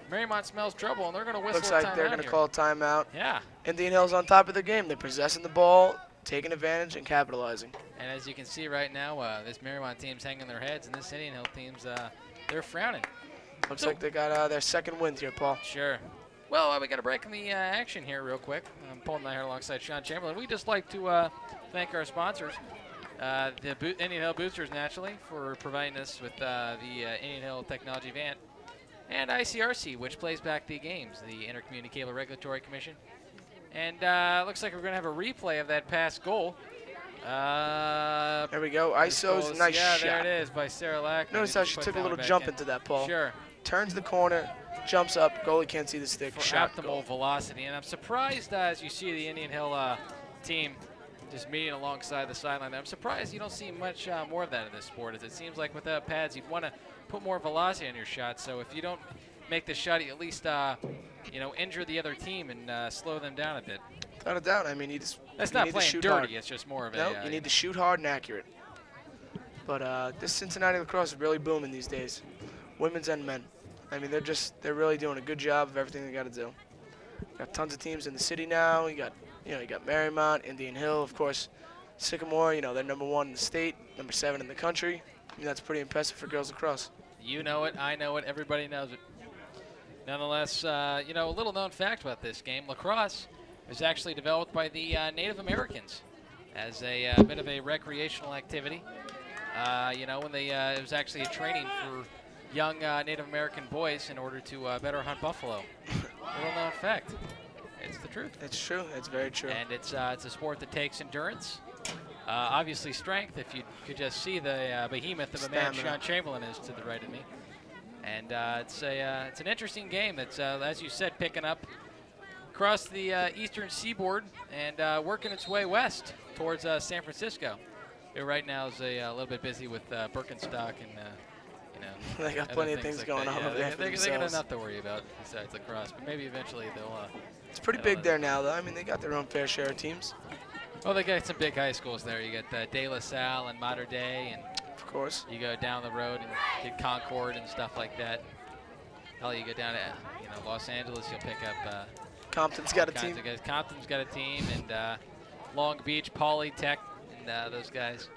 Speaker 1: Mariemont smells trouble, and they're going to whistle
Speaker 2: Looks
Speaker 1: a timeout.
Speaker 2: like they're going to call timeout.
Speaker 1: Yeah.
Speaker 2: Indian Hill's on top of their game. They're possessing the ball, taking advantage, and capitalizing.
Speaker 1: And as you can see right now, this Mariemont team's hanging their heads, and this Indian Hill team's they're frowning.
Speaker 2: Looks like they got their second win here, Paul.
Speaker 1: Sure. Well, we got a break in the action here real quick. I'm pulling my hair alongside Sean Chamberlain. We'd just like to thank our sponsors, the Indian Hill Boosters, naturally, for providing us with the Indian Hill Technology Van, and ICRC, which plays back the games, the Intercommunity Cable Regulatory Commission. And looks like we're going to have a replay of that past goal.
Speaker 2: There we go. ISO's nice shot.
Speaker 1: Yeah, there it is by Sarah Lackman.
Speaker 2: Notice how she took a little jump into that, Paul.
Speaker 1: Sure.
Speaker 2: Turns the corner, jumps up, goalie can't see the stick,
Speaker 1: For
Speaker 2: shot,
Speaker 1: optimal
Speaker 2: goal.
Speaker 1: velocity. And I'm surprised as you see the Indian Hill team just meeting alongside the sideline. I'm surprised you don't see much more of that in this sport, as it seems like without pads, you'd want to put more velocity on your shot. So if you don't make the shot, you at least injure the other team and slow them down a bit.
Speaker 2: Without a doubt. I mean,
Speaker 1: That's
Speaker 2: you
Speaker 1: not
Speaker 2: need to
Speaker 1: playing
Speaker 2: shoot
Speaker 1: dirty.
Speaker 2: hard.
Speaker 1: It's just more of
Speaker 2: No,
Speaker 1: a.
Speaker 2: you need to shoot hard and accurate. But this Cincinnati lacrosse is really booming these days, women's and men. I mean, they're really doing a good job of everything they got to do. Got tons of teams in the city now. You got Mariemont, Indian Hill, of course, Sycamore. They're #1 in the state, #7 in the country. I mean, that's pretty impressive for girls lacrosse.
Speaker 1: You know it, I know it, everybody knows it. Nonetheless, a little known fact about this game: lacrosse was actually developed by the Native Americans as a bit of a recreational activity. When it was actually a training for young Native American boys in order to better hunt buffalo. Little known fact. It's the truth.
Speaker 2: It's true. It's very true.
Speaker 1: And it's a sport that takes endurance, obviously strength. If you could just see the behemoth of a man
Speaker 2: Stamina.
Speaker 1: Sean Chamberlain is to the right of me. And it's an interesting game that's, as you said, picking up across the eastern seaboard and working its way west towards San Francisco. It right now is a little bit busy with Birkenstock and
Speaker 2: they got
Speaker 1: other
Speaker 2: plenty of
Speaker 1: things
Speaker 2: things
Speaker 1: like
Speaker 2: going
Speaker 1: that.
Speaker 2: on
Speaker 1: Yeah,
Speaker 2: over there.
Speaker 1: they got enough to worry about besides lacrosse, but maybe eventually they'll.
Speaker 2: It's pretty big there now, though. I mean, they got their own fair share of teams.
Speaker 1: Well, they got some big high schools there. You got De La Salle and Mater Dei, and
Speaker 2: Of course.
Speaker 1: you go down the road and get Concord and stuff like that. Hell, you go down to Los Angeles, you'll pick up.
Speaker 2: Compton's got a
Speaker 1: kinds
Speaker 2: team.
Speaker 1: of guys. Compton's got a team, and Long Beach, Polytech, and those guys.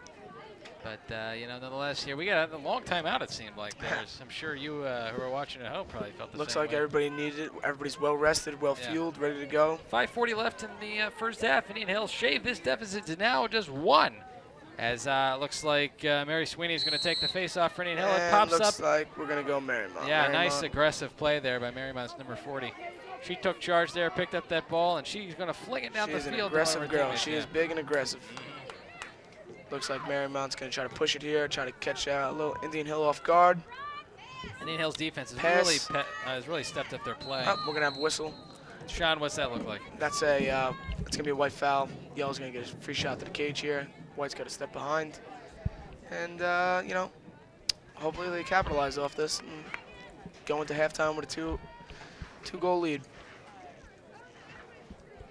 Speaker 1: But nonetheless, here we got a long time out. It seemed like there's. I'm sure you who are watching at home probably felt the
Speaker 2: Looks
Speaker 1: same
Speaker 2: like
Speaker 1: way.
Speaker 2: everybody needed it. Everybody's well rested, well fueled, ready to go.
Speaker 1: 5:40 left in the first half. Indian Hill shaved this deficit to now just 1. As looks like Mary Sweeney is going to take the face off for Indian Hill. It
Speaker 2: And
Speaker 1: pops
Speaker 2: looks
Speaker 1: up.
Speaker 2: like we're gonna go Mariemont.
Speaker 1: Yeah, nice
Speaker 2: Mariemont.
Speaker 1: aggressive play there by Mariemont's number 40. She took charge there, picked up that ball, and she's going to fling it down
Speaker 2: She
Speaker 1: the
Speaker 2: is an
Speaker 1: field. to one of
Speaker 2: aggressive
Speaker 1: her
Speaker 2: girl.
Speaker 1: teammates.
Speaker 2: She
Speaker 1: Yeah.
Speaker 2: is big and aggressive. Looks like Mariemont's gonna try to push it here, try to catch a little Indian Hill off guard.
Speaker 1: Indian Hill's defense
Speaker 2: Pass.
Speaker 1: has really stepped up their play.
Speaker 2: Oh, we're gonna have a whistle.
Speaker 1: Sean, what's that look like?
Speaker 2: That's it's gonna be a white foul. Yellow's gonna get a free shot to the cage here. White's got to step behind, and hopefully they capitalize off this and go into halftime with a two-goal lead.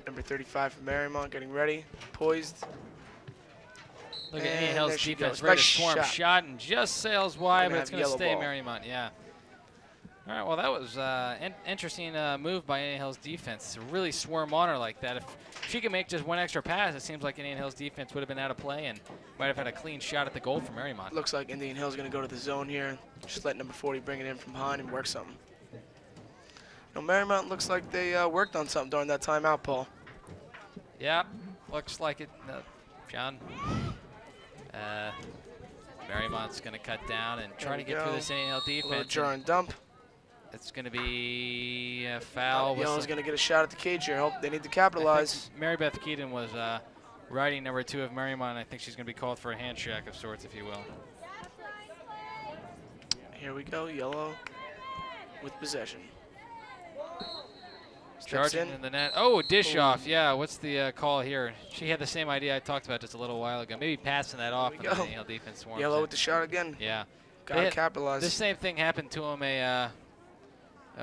Speaker 2: Number 35 from Mariemont getting ready, poised.
Speaker 1: Look at
Speaker 2: And
Speaker 1: Indian Hill's
Speaker 2: there she
Speaker 1: defense,
Speaker 2: goes.
Speaker 1: ready
Speaker 2: Nice
Speaker 1: to swarm.
Speaker 2: shot.
Speaker 1: Shot and just sails wide,
Speaker 2: Gonna
Speaker 1: but it's
Speaker 2: have
Speaker 1: going to
Speaker 2: yellow
Speaker 1: stay
Speaker 2: ball.
Speaker 1: Mariemont. Yeah. All right. Well, that was interesting move by Indian Hill's defense to really swarm on her like that. If she can make just one extra pass, it seems like Indian Hill's defense would have been out of play and might have had a clean shot at the goal for Mariemont.
Speaker 2: Looks like Indian Hill's gonna go to the zone here. Just let number 40 bring it in from behind and work something. Mariemont looks like they worked on something during that timeout, Paul.
Speaker 1: Yeah, looks like it, John. Mariemont's going to cut down and try
Speaker 2: There
Speaker 1: to
Speaker 2: we
Speaker 1: get
Speaker 2: go.
Speaker 1: through this Indian Hill
Speaker 2: A little
Speaker 1: defense.
Speaker 2: jar and dump.
Speaker 1: It's going to be a foul.
Speaker 2: Yellow's gonna get a shot at the cage here. Hope they need to capitalize.
Speaker 1: Mary Beth Keaton was riding number 2 of Mariemont, and I think she's going to be called for a handshake of sorts, if you will.
Speaker 2: Here we go, Yellow with possession. Steps
Speaker 1: Charging
Speaker 2: in.
Speaker 1: in the net. Oh, dish
Speaker 2: Ooh.
Speaker 1: off. Yeah, what's the call here? She had the same idea I talked about just a little while ago. Maybe passing that off,
Speaker 2: we
Speaker 1: and then
Speaker 2: go.
Speaker 1: the Hill defense swarms
Speaker 2: Yellow
Speaker 1: in.
Speaker 2: with the shot again.
Speaker 1: Yeah.
Speaker 2: Gotta
Speaker 1: had-
Speaker 2: capitalize.
Speaker 1: The same thing happened to him a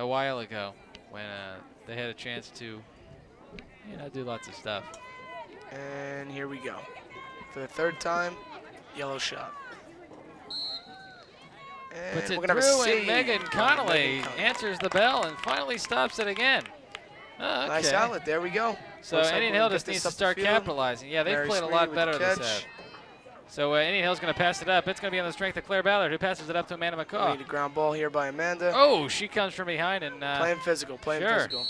Speaker 1: while ago when they had a chance to, do lots of stuff.
Speaker 2: And here we go. For the third time, Yellow shot. And
Speaker 1: Puts it
Speaker 2: we're gonna have a
Speaker 1: through,
Speaker 2: save
Speaker 1: and Megan
Speaker 2: by
Speaker 1: Connolly
Speaker 2: Megan Connolly.
Speaker 1: answers the bell and finally stops it again. Oh, okay.
Speaker 2: Nice outlet. There we go.
Speaker 1: So
Speaker 2: Looks like
Speaker 1: Indian
Speaker 2: we're
Speaker 1: Hill
Speaker 2: gonna
Speaker 1: just
Speaker 2: get
Speaker 1: needs
Speaker 2: this
Speaker 1: to
Speaker 2: up the
Speaker 1: start
Speaker 2: field.
Speaker 1: capitalizing. Yeah, they've
Speaker 2: Mary
Speaker 1: played a
Speaker 2: Sweeney
Speaker 1: lot
Speaker 2: with
Speaker 1: better
Speaker 2: the
Speaker 1: this
Speaker 2: catch.
Speaker 1: half. So Indian Hill's going to pass it up. It's going to be on the strength of Claire Ballard, who passes it up to Amanda
Speaker 2: We
Speaker 1: McCaw.
Speaker 2: need a ground ball here by Amanda.
Speaker 1: Oh, she comes from behind and
Speaker 2: Playing physical, playing
Speaker 1: sure.
Speaker 2: physical.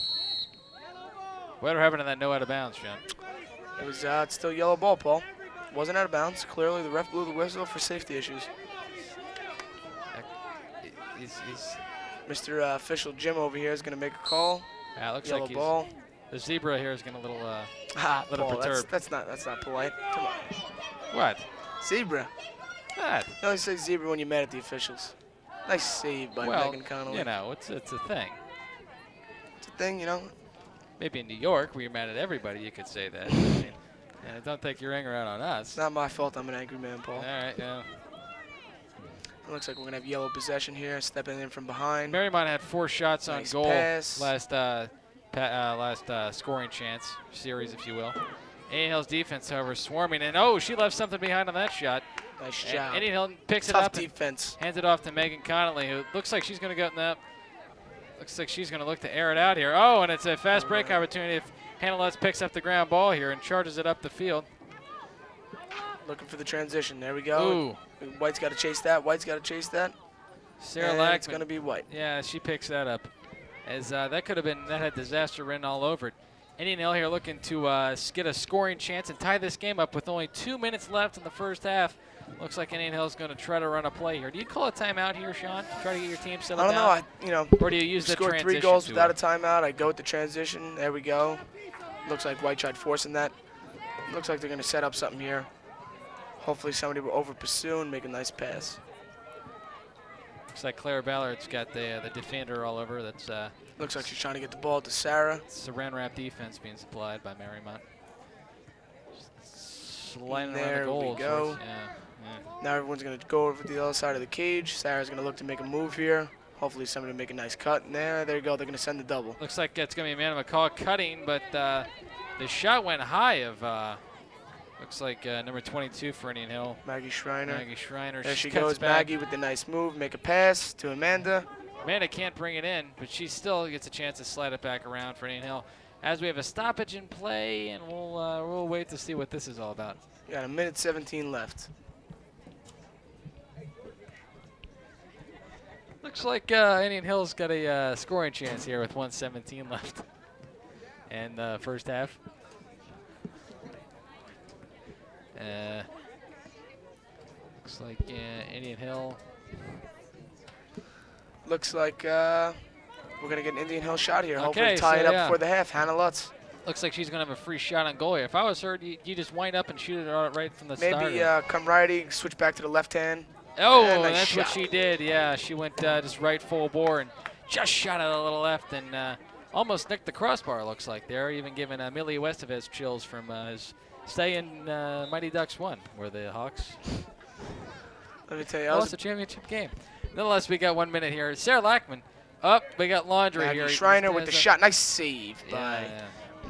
Speaker 1: whatever happened to that no out of bounds, John?
Speaker 2: It was it's still yellow ball, Paul. Wasn't out of bounds. Clearly, the ref blew the whistle for safety issues.
Speaker 1: He's
Speaker 2: Mr. Official Jim over here is going to make a call.
Speaker 1: it looks
Speaker 2: Yellow
Speaker 1: like
Speaker 2: ball.
Speaker 1: the zebra here is getting a little little
Speaker 2: Paul,
Speaker 1: perturbed.
Speaker 2: that's not polite. Come on,
Speaker 1: What?
Speaker 2: zebra.
Speaker 1: What?
Speaker 2: You only say zebra when you're mad at the officials. Nice save by
Speaker 1: Well,
Speaker 2: Megan Connolly.
Speaker 1: it's a thing.
Speaker 2: thing, you know.
Speaker 1: Maybe in New York, where you're mad at everybody, you could say that. I mean, and don't take your anger out on us.
Speaker 2: It's not my fault I'm an angry man, Paul.
Speaker 1: All right, yeah.
Speaker 2: It looks like we're going to have yellow possession here, stepping in from behind.
Speaker 1: Mariemont had 4 shots
Speaker 2: Nice
Speaker 1: on goal
Speaker 2: pass.
Speaker 1: last scoring chance series, if you will. Indian Hill's defense, however, swarming. And, oh, she left something behind on that shot.
Speaker 2: Nice job.
Speaker 1: Indian Hill picks
Speaker 2: Tough
Speaker 1: it up
Speaker 2: defense.
Speaker 1: and hands it off to Megan Connolly, who looks like she's going to go in that. Looks like she's going to look to air it out here. Oh, and it's a fast break opportunity if Hannah Lutz picks up the ground ball here and charges it up the field.
Speaker 2: Looking for the transition. There we go.
Speaker 1: Ooh.
Speaker 2: White's got to chase that. White's got to chase that.
Speaker 1: Sarah
Speaker 2: and
Speaker 1: Lackman.
Speaker 2: It's going to be White.
Speaker 1: Yeah, she picks that up. As that could have been, that had disaster written all over it. Indian Hill here looking to get a scoring chance and tie this game up with only 2 minutes left in the first half. Looks like Indian Hill is going to try to run a play here. Do you call a timeout here, Sean? Try to get your team settled down?
Speaker 2: I don't know.
Speaker 1: Or do you use the
Speaker 2: score
Speaker 1: transition?
Speaker 2: 3 goals without a timeout. I go with the transition. There we go. Looks like White tried forcing that. Looks like they're going to set up something here. Hopefully somebody will over pursue and make a nice pass.
Speaker 1: Looks like Claire Ballard's got the defender all over. That's
Speaker 2: looks like she's trying to get the ball to Sarah.
Speaker 1: Saran wrap defense being supplied by Mariemont. Sliding around
Speaker 2: There
Speaker 1: the goal.
Speaker 2: we go.
Speaker 1: Yeah.
Speaker 2: Now everyone's going to go over to the other side of the cage. Sarah's going to look to make a move here. Hopefully somebody will make a nice cut. And there you go. They're going to send the double.
Speaker 1: Looks like it's going to be Amanda McCall cutting, but the shot went high of, looks like number 22 for Indian Hill.
Speaker 2: Maggie Schreiner.
Speaker 1: Maggie Schreiner.
Speaker 2: There she
Speaker 1: cuts
Speaker 2: goes,
Speaker 1: back.
Speaker 2: Maggie with the nice move. Make a pass to Amanda.
Speaker 1: Amanda can't bring it in, but she still gets a chance to slide it back around for Indian Hill. As we have a stoppage in play, and we'll wait to see what this is all about.
Speaker 2: Got 1:17 left.
Speaker 1: Looks like Indian Hill's got a scoring chance here with 1:17 left in the first half. Looks like Indian Hill.
Speaker 2: Looks like we're going to get an Indian Hill shot here. Hopefully
Speaker 1: Okay,
Speaker 2: tie
Speaker 1: so
Speaker 2: it up
Speaker 1: yeah.
Speaker 2: before the half. Hannah Lutz.
Speaker 1: Looks like she's going to have a free shot on goal here. If I was her, you just wind up and shoot it right from the start.
Speaker 2: Maybe come righty, switch back to the left hand.
Speaker 1: Oh,
Speaker 2: and nice
Speaker 1: that's
Speaker 2: shot.
Speaker 1: what she did. Yeah, she went just right full bore and just shot out a little left and almost nicked the crossbar, looks like there. Even giving Millie Westevez chills from his stay in Mighty Ducks 1, where the Hawks
Speaker 2: Let me tell you,
Speaker 1: lost the championship game. Nonetheless, we got 1 minute here. Sarah Lackman up. We got Laundry
Speaker 2: Maggie
Speaker 1: here.
Speaker 2: Schreiner with the shot. Nice save by
Speaker 1: Yeah.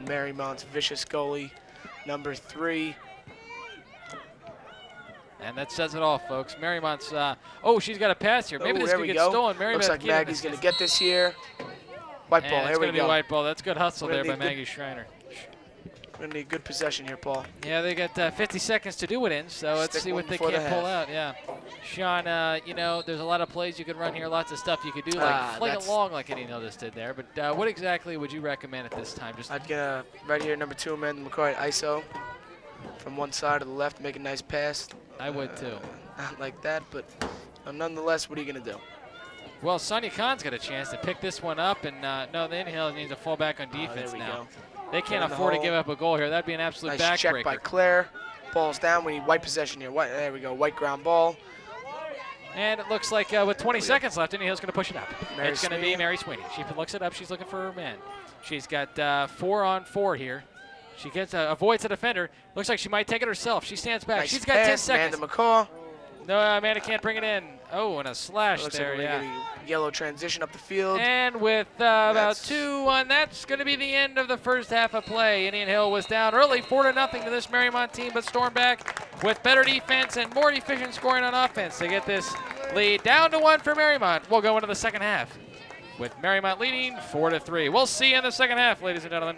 Speaker 2: Mariemont's vicious goalie, number 3.
Speaker 1: And that says it all, folks. Mariemont's, oh, she's got a pass here. Maybe
Speaker 2: Ooh,
Speaker 1: this
Speaker 2: there
Speaker 1: could
Speaker 2: we
Speaker 1: get
Speaker 2: go.
Speaker 1: stolen. Mariemont's
Speaker 2: Looks like
Speaker 1: keeping
Speaker 2: Maggie's
Speaker 1: this.
Speaker 2: going to get this here. White ball,
Speaker 1: And
Speaker 2: here
Speaker 1: it's
Speaker 2: we
Speaker 1: going to be
Speaker 2: go.
Speaker 1: white ball. That's good hustle
Speaker 2: We're
Speaker 1: there
Speaker 2: gonna
Speaker 1: by
Speaker 2: need
Speaker 1: Maggie Schreiner.
Speaker 2: We're going to need good possession here, Paul.
Speaker 1: Yeah, they got 50 seconds to do it in, so let's
Speaker 2: Stick
Speaker 1: see
Speaker 2: one
Speaker 1: what they
Speaker 2: before
Speaker 1: can
Speaker 2: the
Speaker 1: pull
Speaker 2: half.
Speaker 1: out. Yeah, Sean, you know, there's a lot of plays you could run here, lots of stuff you could do, like fling it
Speaker 2: that's-
Speaker 1: long like Indian Hill just did there. But what exactly would you recommend at this time? Just
Speaker 2: I'd get right here, number 2, Amanda McCoy, ISO. From one side to the left, make a nice pass.
Speaker 1: I would too.
Speaker 2: Not like that, but nonetheless, what are you going to do?
Speaker 1: Well, Sonia Khan's got a chance to pick this one up, and no, the Indian Hill needs to fall back on defense
Speaker 2: there we
Speaker 1: now.
Speaker 2: go.
Speaker 1: They can't
Speaker 2: in the
Speaker 1: afford to
Speaker 2: hole.
Speaker 1: give up a goal here. That'd be an absolute
Speaker 2: Nice check by
Speaker 1: backbreaker.
Speaker 2: Claire. Ball's down. We need white possession here. White, there we go. White ground ball.
Speaker 1: And it looks like with 20 seconds left, Indian Hill's going to push it up.
Speaker 2: Mary
Speaker 1: It's going to be
Speaker 2: Sweeney.
Speaker 1: Mary Sweeney. She looks it up. She's looking for her man. She's got 4-on-4 here. She gets avoids the defender. Looks like she might take it herself. She stands back.
Speaker 2: Nice
Speaker 1: She's got 10
Speaker 2: pass,
Speaker 1: seconds.
Speaker 2: Amanda McCaw.
Speaker 1: No, Amanda can't bring it in. Oh, and a slash
Speaker 2: Looks
Speaker 1: there,
Speaker 2: like we're
Speaker 1: yeah.
Speaker 2: getting yellow transition up the field.
Speaker 1: And with about
Speaker 2: That's-
Speaker 1: 2 on, that's going to be the end of the first half of play. Indian Hill was down early, 4-0 to this Mariemont team, but stormed back with better defense and more efficient scoring on offense to get this lead down to 1 for Mariemont. We'll go into the second half with Mariemont leading 4-3. We'll see you in the second half, ladies and gentlemen.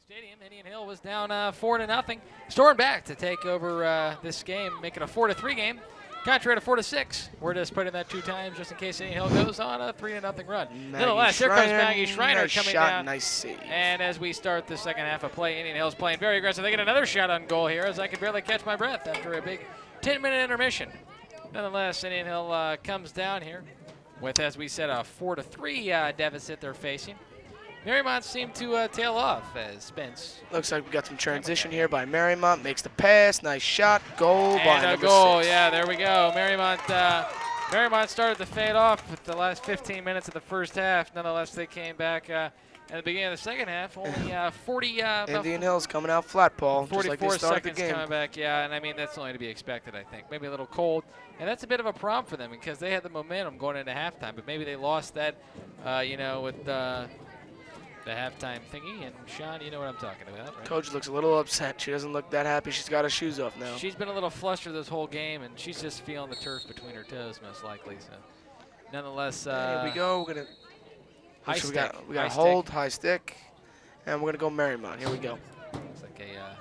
Speaker 1: Stadium, Indian Hill was down 4-0. Stormed back to take over this game, make it a 4-3 game. Contrary to 4-6. We're just putting that 2 times just in case Indian Hill goes on a 3-0 run. Nonetheless, here comes Maggie Schreiner
Speaker 2: nice
Speaker 1: coming
Speaker 2: shot,
Speaker 1: down.
Speaker 2: Nice save.
Speaker 1: And as we start the second half of play, Indian Hill's playing very aggressive. They get another shot on goal here as I can barely catch my breath after a big 10-minute intermission. Nonetheless, Indian Hill comes down here with, as we said, a 4-3 deficit they're facing. Mariemont seemed to tail off as Spence.
Speaker 2: Looks like we got some transition here by Mariemont. Makes the pass. Nice shot. Goal by
Speaker 1: And a
Speaker 2: number
Speaker 1: goal.
Speaker 2: 6.
Speaker 1: Yeah, there we go. Mariemont started to fade off with the last 15 minutes of the first half. Nonetheless, they came back at the beginning of the second half. Only 40.
Speaker 2: Indian Hill's coming out flat, Paul.
Speaker 1: 44
Speaker 2: just like they started
Speaker 1: seconds
Speaker 2: the game.
Speaker 1: coming back. Yeah, and I mean that's only to be expected. I think maybe a little cold, and that's a bit of a problem for them because they had the momentum going into halftime, but maybe they lost that, with the halftime thingy. And Sean, you know what I'm talking about, right?
Speaker 2: Coach looks a little upset. She doesn't look that happy. She's got her shoes off now.
Speaker 1: She's been a little flustered this whole game, and she's just feeling the turf between her toes, most likely. So, nonetheless,
Speaker 2: here we go. We're gonna.
Speaker 1: High
Speaker 2: We
Speaker 1: stick.
Speaker 2: got a hold, high stick, and we're gonna go Mariemont. Here we go.
Speaker 1: Looks like a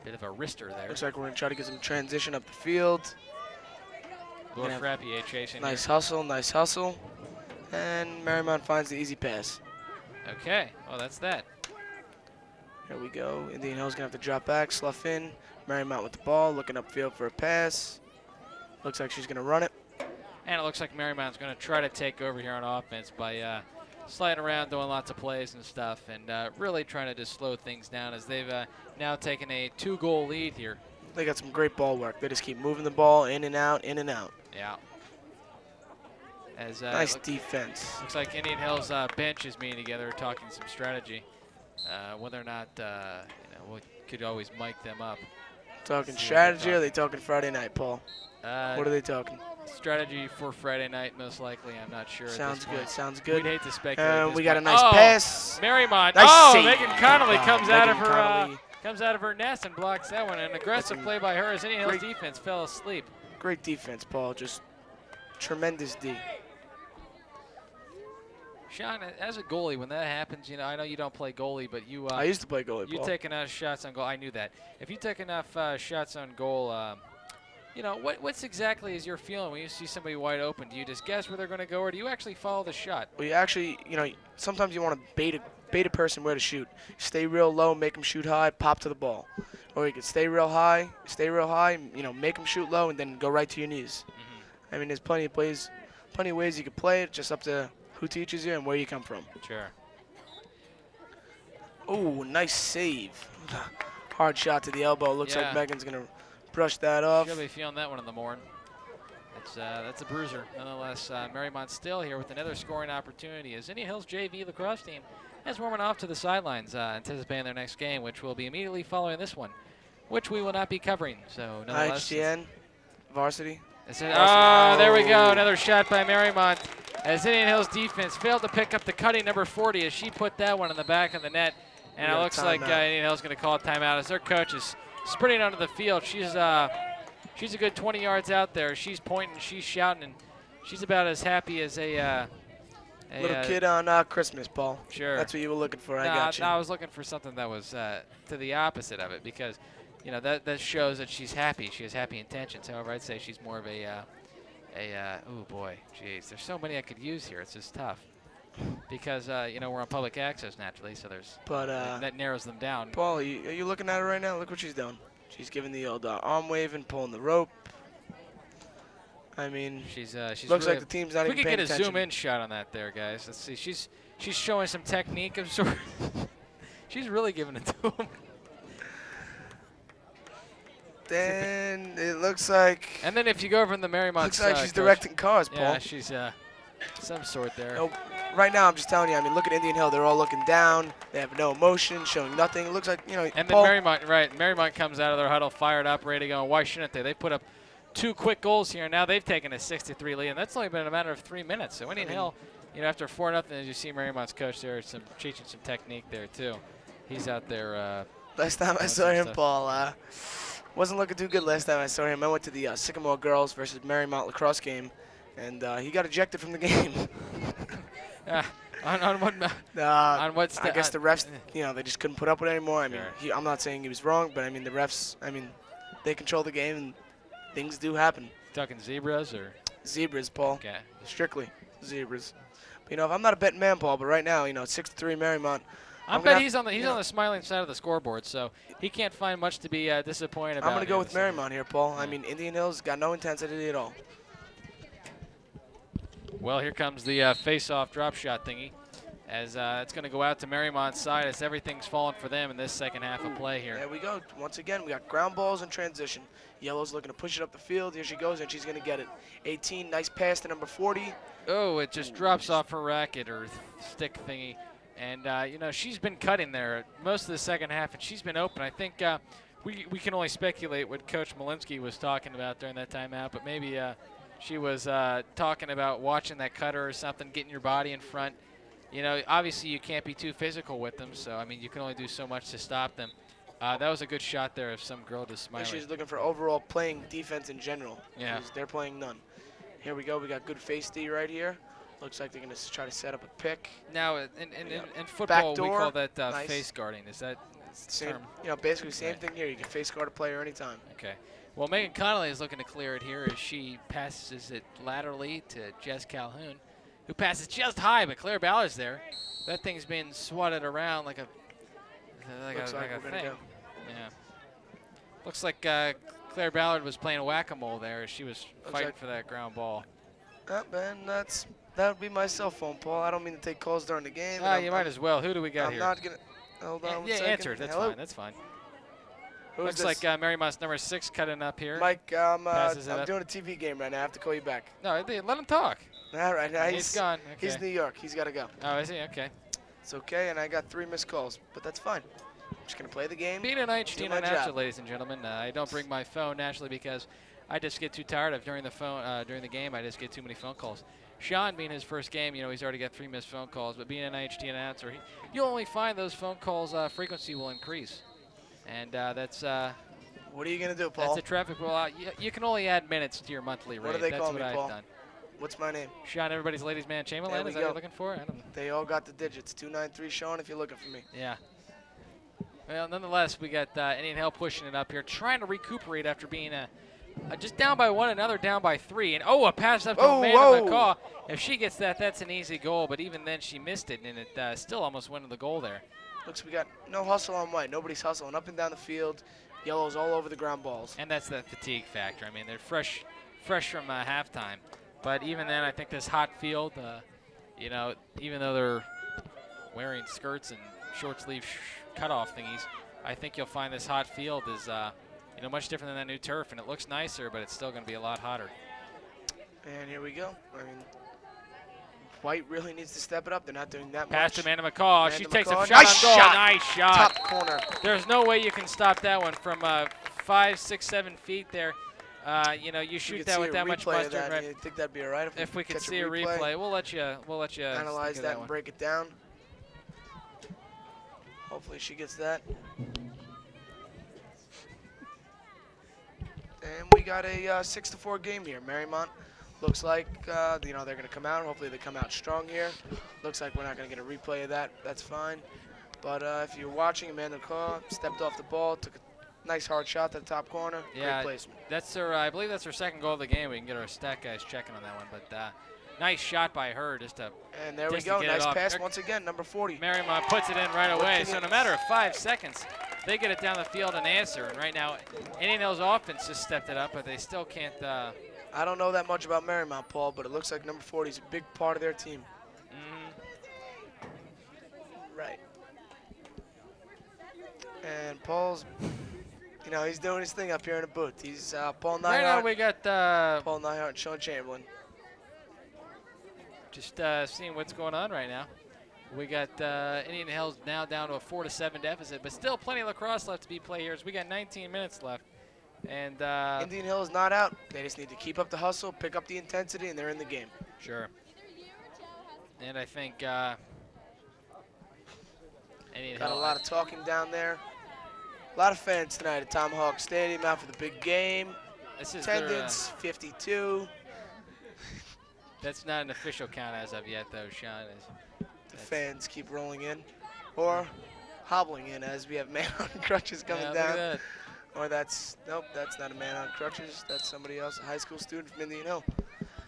Speaker 1: bit of a wrister there.
Speaker 2: Looks like we're gonna try to get some transition up the field.
Speaker 1: Laura Frappier chasing.
Speaker 2: Nice hustle, nice hustle, and Mariemont finds the easy pass.
Speaker 1: Okay, well that's that.
Speaker 2: Here we go. Indian Hill's gonna have to drop back, slough in. Mariemont with the ball, looking upfield for a pass. Looks like she's gonna run it.
Speaker 1: And it looks like Mariemont's going to try to take over here on offense by sliding around, doing lots of plays and stuff, and really trying to just slow things down as they've now taken a 2-goal lead here.
Speaker 2: They got some great ball work. They just keep moving the ball in and out, in and out.
Speaker 1: Yeah. As,
Speaker 2: nice defense.
Speaker 1: Looks like Indian Hill's bench is meeting together, talking some strategy. Whether or not, we could always mic them up.
Speaker 2: Talking strategy, or are they talking Friday night, Paul? What are they talking?
Speaker 1: Strategy for Friday night, most likely. I'm not sure.
Speaker 2: Sounds
Speaker 1: at this
Speaker 2: good.
Speaker 1: point.
Speaker 2: Sounds good.
Speaker 1: We'd hate to speculate.
Speaker 2: We got a nice pass.
Speaker 1: Mariemont.
Speaker 2: Nice save.
Speaker 1: Megan Connolly comes out of her
Speaker 2: Connolly.
Speaker 1: comes out of her nest and blocks that one. An aggressive play by her as Indian Hill's defense fell asleep.
Speaker 2: Great defense, Paul. Just tremendous D.
Speaker 1: Sean, as a goalie, when that happens, I know you don't play goalie, but you.
Speaker 2: I used to play goalie.
Speaker 1: You take enough shots on goal. I knew that. If you take enough shots on goal. What's exactly is your feeling when you see somebody wide open? Do you just guess where they're going to go, or do you actually follow the shot?
Speaker 2: Well, you actually, sometimes you want to bait a person where to shoot. Stay real low, make them shoot high, pop to the ball. Or you can stay real high, make them shoot low, and then go right to your knees. Mm-hmm. I mean, there's plenty of ways you can play it. Just up to who teaches you and where you come from.
Speaker 1: Sure.
Speaker 2: Oh, nice save. Hard shot to the elbow. Looks like Megan's going to brush that off.
Speaker 1: She'll be feeling that one in the morning. That's a bruiser. Nonetheless, Mariemont still here with another scoring opportunity as Indian Hill's JV lacrosse team is warming off to the sidelines, anticipating their next game, which will be immediately following this one, which we will not be covering. So, nonetheless,
Speaker 2: IHGN, varsity.
Speaker 1: There we go. Another shot by Mariemont as Indian Hill's defense failed to pick up the cutting number 40 as she put that one in the back of the net. And it looks like Indian Hill's going to call a timeout as their coach is sprinting onto the field. She's a good 20 yards out there. She's pointing, she's shouting, and she's about as happy as a
Speaker 2: little kid on Christmas, Paul.
Speaker 1: Sure.
Speaker 2: That's what you were looking for. I got you.
Speaker 1: I was looking for something that was to the opposite of it because, that shows that she's happy. She has happy intentions. However, I'd say she's more of oh boy, jeez. There's so many I could use here. It's just tough. Because, we're on public access naturally, so that narrows them down.
Speaker 2: Paul, are you looking at her right now? Look what she's doing. She's giving the old arm waving, pulling the rope. I mean,
Speaker 1: she's
Speaker 2: looks
Speaker 1: really
Speaker 2: like the team's not even paying attention.
Speaker 1: We could get a zoom-in shot on that there, guys. Let's see. She's showing some technique of sort. She's really giving it to him.
Speaker 2: Then it looks like.
Speaker 1: And then if you go over in the Mariemont
Speaker 2: looks like she's directing cars, Paul.
Speaker 1: Yeah, she's some sort there.
Speaker 2: Right now, I'm just telling you. I mean, look at Indian Hill. They're all looking down. They have no emotion, showing nothing. It looks like,
Speaker 1: And
Speaker 2: Paul,
Speaker 1: then Mariemont comes out of their huddle, fired up, ready to go. Why shouldn't they? They put up 2 quick goals here, and now they've taken a 6-3 lead, and that's only been a matter of 3 minutes. So Indian Hill, after 4-0, as you see Mariemont's coach there, teaching some technique there too. He's out there.
Speaker 2: Last time I saw him, Paul, wasn't looking too good. Last time I saw him, I went to the Sycamore girls versus Mariemont lacrosse game, and he got ejected from the game.
Speaker 1: On what?
Speaker 2: I guess the refs, they just couldn't put up with it anymore. I mean, I'm not saying he was wrong, but I mean the refs, they control the game, and things do happen.
Speaker 1: Talking zebras or?
Speaker 2: Zebras, Paul.
Speaker 1: Okay.
Speaker 2: Strictly zebras. But, you know, if I'm not a betting man, Paul, but right now, you know, 6-3 Mariemont.
Speaker 1: I bet he's on the smiling side of the scoreboard, so he can't find much to be disappointed about.
Speaker 2: I'm going to go with Mariemont here, Paul. Yeah. I mean, Indian Hills got no intensity at all.
Speaker 1: Well, here comes the face-off drop shot thingy, as it's going to go out to Mariemont's side as everything's fallen for them in this second half of play here.
Speaker 2: There we go. Once again, we got ground balls in transition. Yellow's looking to push it up the field. Here she goes, and she's going to get it. 18, nice pass to number 40.
Speaker 1: Oh, it just drops off her racket or stick thingy. And, you know, she's been cutting there most of the second half, and she's been open. I think we can only speculate what Coach Malinsky was talking about during that timeout, but maybe she was talking about watching that cutter or something, getting your body in front. You know, obviously you can't be too physical with them, so, I mean, you can only do so much to stop them. That was a good shot there of some girl just smiling.
Speaker 2: She's looking for overall playing defense in general.
Speaker 1: Yeah.
Speaker 2: They're playing none. Here we go. We got good face D right here. Looks like they're going to try to set up a pick.
Speaker 1: Now, in football, we call that
Speaker 2: nice.
Speaker 1: face guarding. Is that
Speaker 2: same,
Speaker 1: term?
Speaker 2: You know, basically same thing here. You can face guard a player anytime.
Speaker 1: Okay. Well, Megan Connolly is looking to clear it here as she passes it laterally to Jess Calhoun, who passes just high, but Claire Ballard's there. That thing's been swatted around like a thing.
Speaker 2: Go.
Speaker 1: Yeah. Looks like Claire Ballard was playing whack-a-mole there as she was fighting for that ground ball.
Speaker 2: Man, that would be my cell phone, Paul. I don't mean to take calls during the game.
Speaker 1: You might as well. Who do we got here?
Speaker 2: I'm not going to. Hold on one second.
Speaker 1: Answer. That's
Speaker 2: Hello?
Speaker 1: fine. That's fine.
Speaker 2: Looks
Speaker 1: like Mariemont's number 6 cutting up here.
Speaker 2: Mike, I'm
Speaker 1: up.
Speaker 2: doing a TV game right now. I have to call you back.
Speaker 1: No, let him talk.
Speaker 2: All right. Now
Speaker 1: he's gone. Okay.
Speaker 2: He's in New York. He's got to go.
Speaker 1: Oh, is he? Okay.
Speaker 2: It's okay, and I got 3 missed calls, but that's fine. I'm just going to play the game.
Speaker 1: Being an IHT announcer, ladies and gentlemen, I don't bring my phone naturally because I just get too tired of during the game. I just get too many phone calls. Sean, being his first game, you know, he's already got 3 missed phone calls, but being an IHT announcer, you'll only find those phone calls frequency will increase. And that's...
Speaker 2: what are you going to do, Paul?
Speaker 1: That's a traffic rule. You can only add minutes to your monthly rate.
Speaker 2: What do they call
Speaker 1: me,
Speaker 2: Paul?
Speaker 1: I've done.
Speaker 2: What's my name?
Speaker 1: Sean, everybody's ladies' man Chamberlain. Is that what you're looking for? I don't know.
Speaker 2: They all got the digits. 293 Sean if you're looking for me.
Speaker 1: Yeah. Well, nonetheless, we got Indian Hill pushing it up here, trying to recuperate after being just down by 1, another down by 3. And, a pass up to Amanda McCaw. If she gets that, that's an easy goal. But even then, she missed it, and it still almost went to the goal there.
Speaker 2: Looks we got no hustle on white. Nobody's hustling up and down the field. Yellow's all over the ground balls.
Speaker 1: And that's the fatigue factor. I mean, they're fresh from halftime. But even then, I think this hot field, you know, even though they're wearing skirts and short sleeve cutoff thingies, I think you'll find this hot field is, you know, much different than that new turf. And it looks nicer, but it's still going to be a lot hotter.
Speaker 2: And here we go. I mean, White really needs to step it up. They're not doing that
Speaker 1: Pass
Speaker 2: much.
Speaker 1: to Amanda McCaw. She takes a shot
Speaker 2: nice
Speaker 1: on goal.
Speaker 2: Shot.
Speaker 1: Nice shot.
Speaker 2: Top corner.
Speaker 1: There's no way you can stop that one from 5, 6, 7 feet there. You know, you shoot that with that much mustard.
Speaker 2: Right? You think that'd be all right
Speaker 1: if we could see a replay? We'll let you
Speaker 2: analyze that and break it down. Hopefully she gets that. And we got a 6-4 game here. Mariemont looks like you know, they're going to come out. Hopefully they come out strong here. Looks like we're not going to get a replay of that. That's fine. But if you're watching, Amanda McCaw stepped off the ball, took a nice hard shot to the top corner.
Speaker 1: Yeah,
Speaker 2: great placement.
Speaker 1: That's her. I believe that's her second goal of the game. We can get our stat guys checking on that one. But nice shot by her, just to.
Speaker 2: And there we go. Nice pass once again, number 40.
Speaker 1: Marymount puts it in right away. So no matter 5 seconds, they get it down the field and answer. And right now, Indian Hill's offense just stepped it up, but they still can't.
Speaker 2: I don't know that much about Marymount, Paul, but it looks like number 40 is a big part of their team. Right. And Paul's, you know, he's doing his thing up here in the booth. He's Paul Nyhart.
Speaker 1: Right now we got
Speaker 2: Paul Nyhart and Sean Chamberlain.
Speaker 1: Just seeing what's going on right now. We got Indian Hills now down to a 4-7 deficit, but still plenty of lacrosse left to be played here. We got 19 minutes left. And
Speaker 2: Indian Hill is not out. They just need to keep up the hustle, pick up the intensity, and they're in the game.
Speaker 1: Sure. And I think Indian
Speaker 2: got
Speaker 1: Hill
Speaker 2: a lot of talking down there. A lot of fans tonight at Tomahawk Stadium out for the big game.
Speaker 1: This is
Speaker 2: attendance 52.
Speaker 1: That's not an official count as of yet, though, Sean.
Speaker 2: The fans keep rolling in or hobbling in as we have man on crutches coming down. Or nope, that's not a man on crutches. That's somebody else, a high school student from Indian Hill.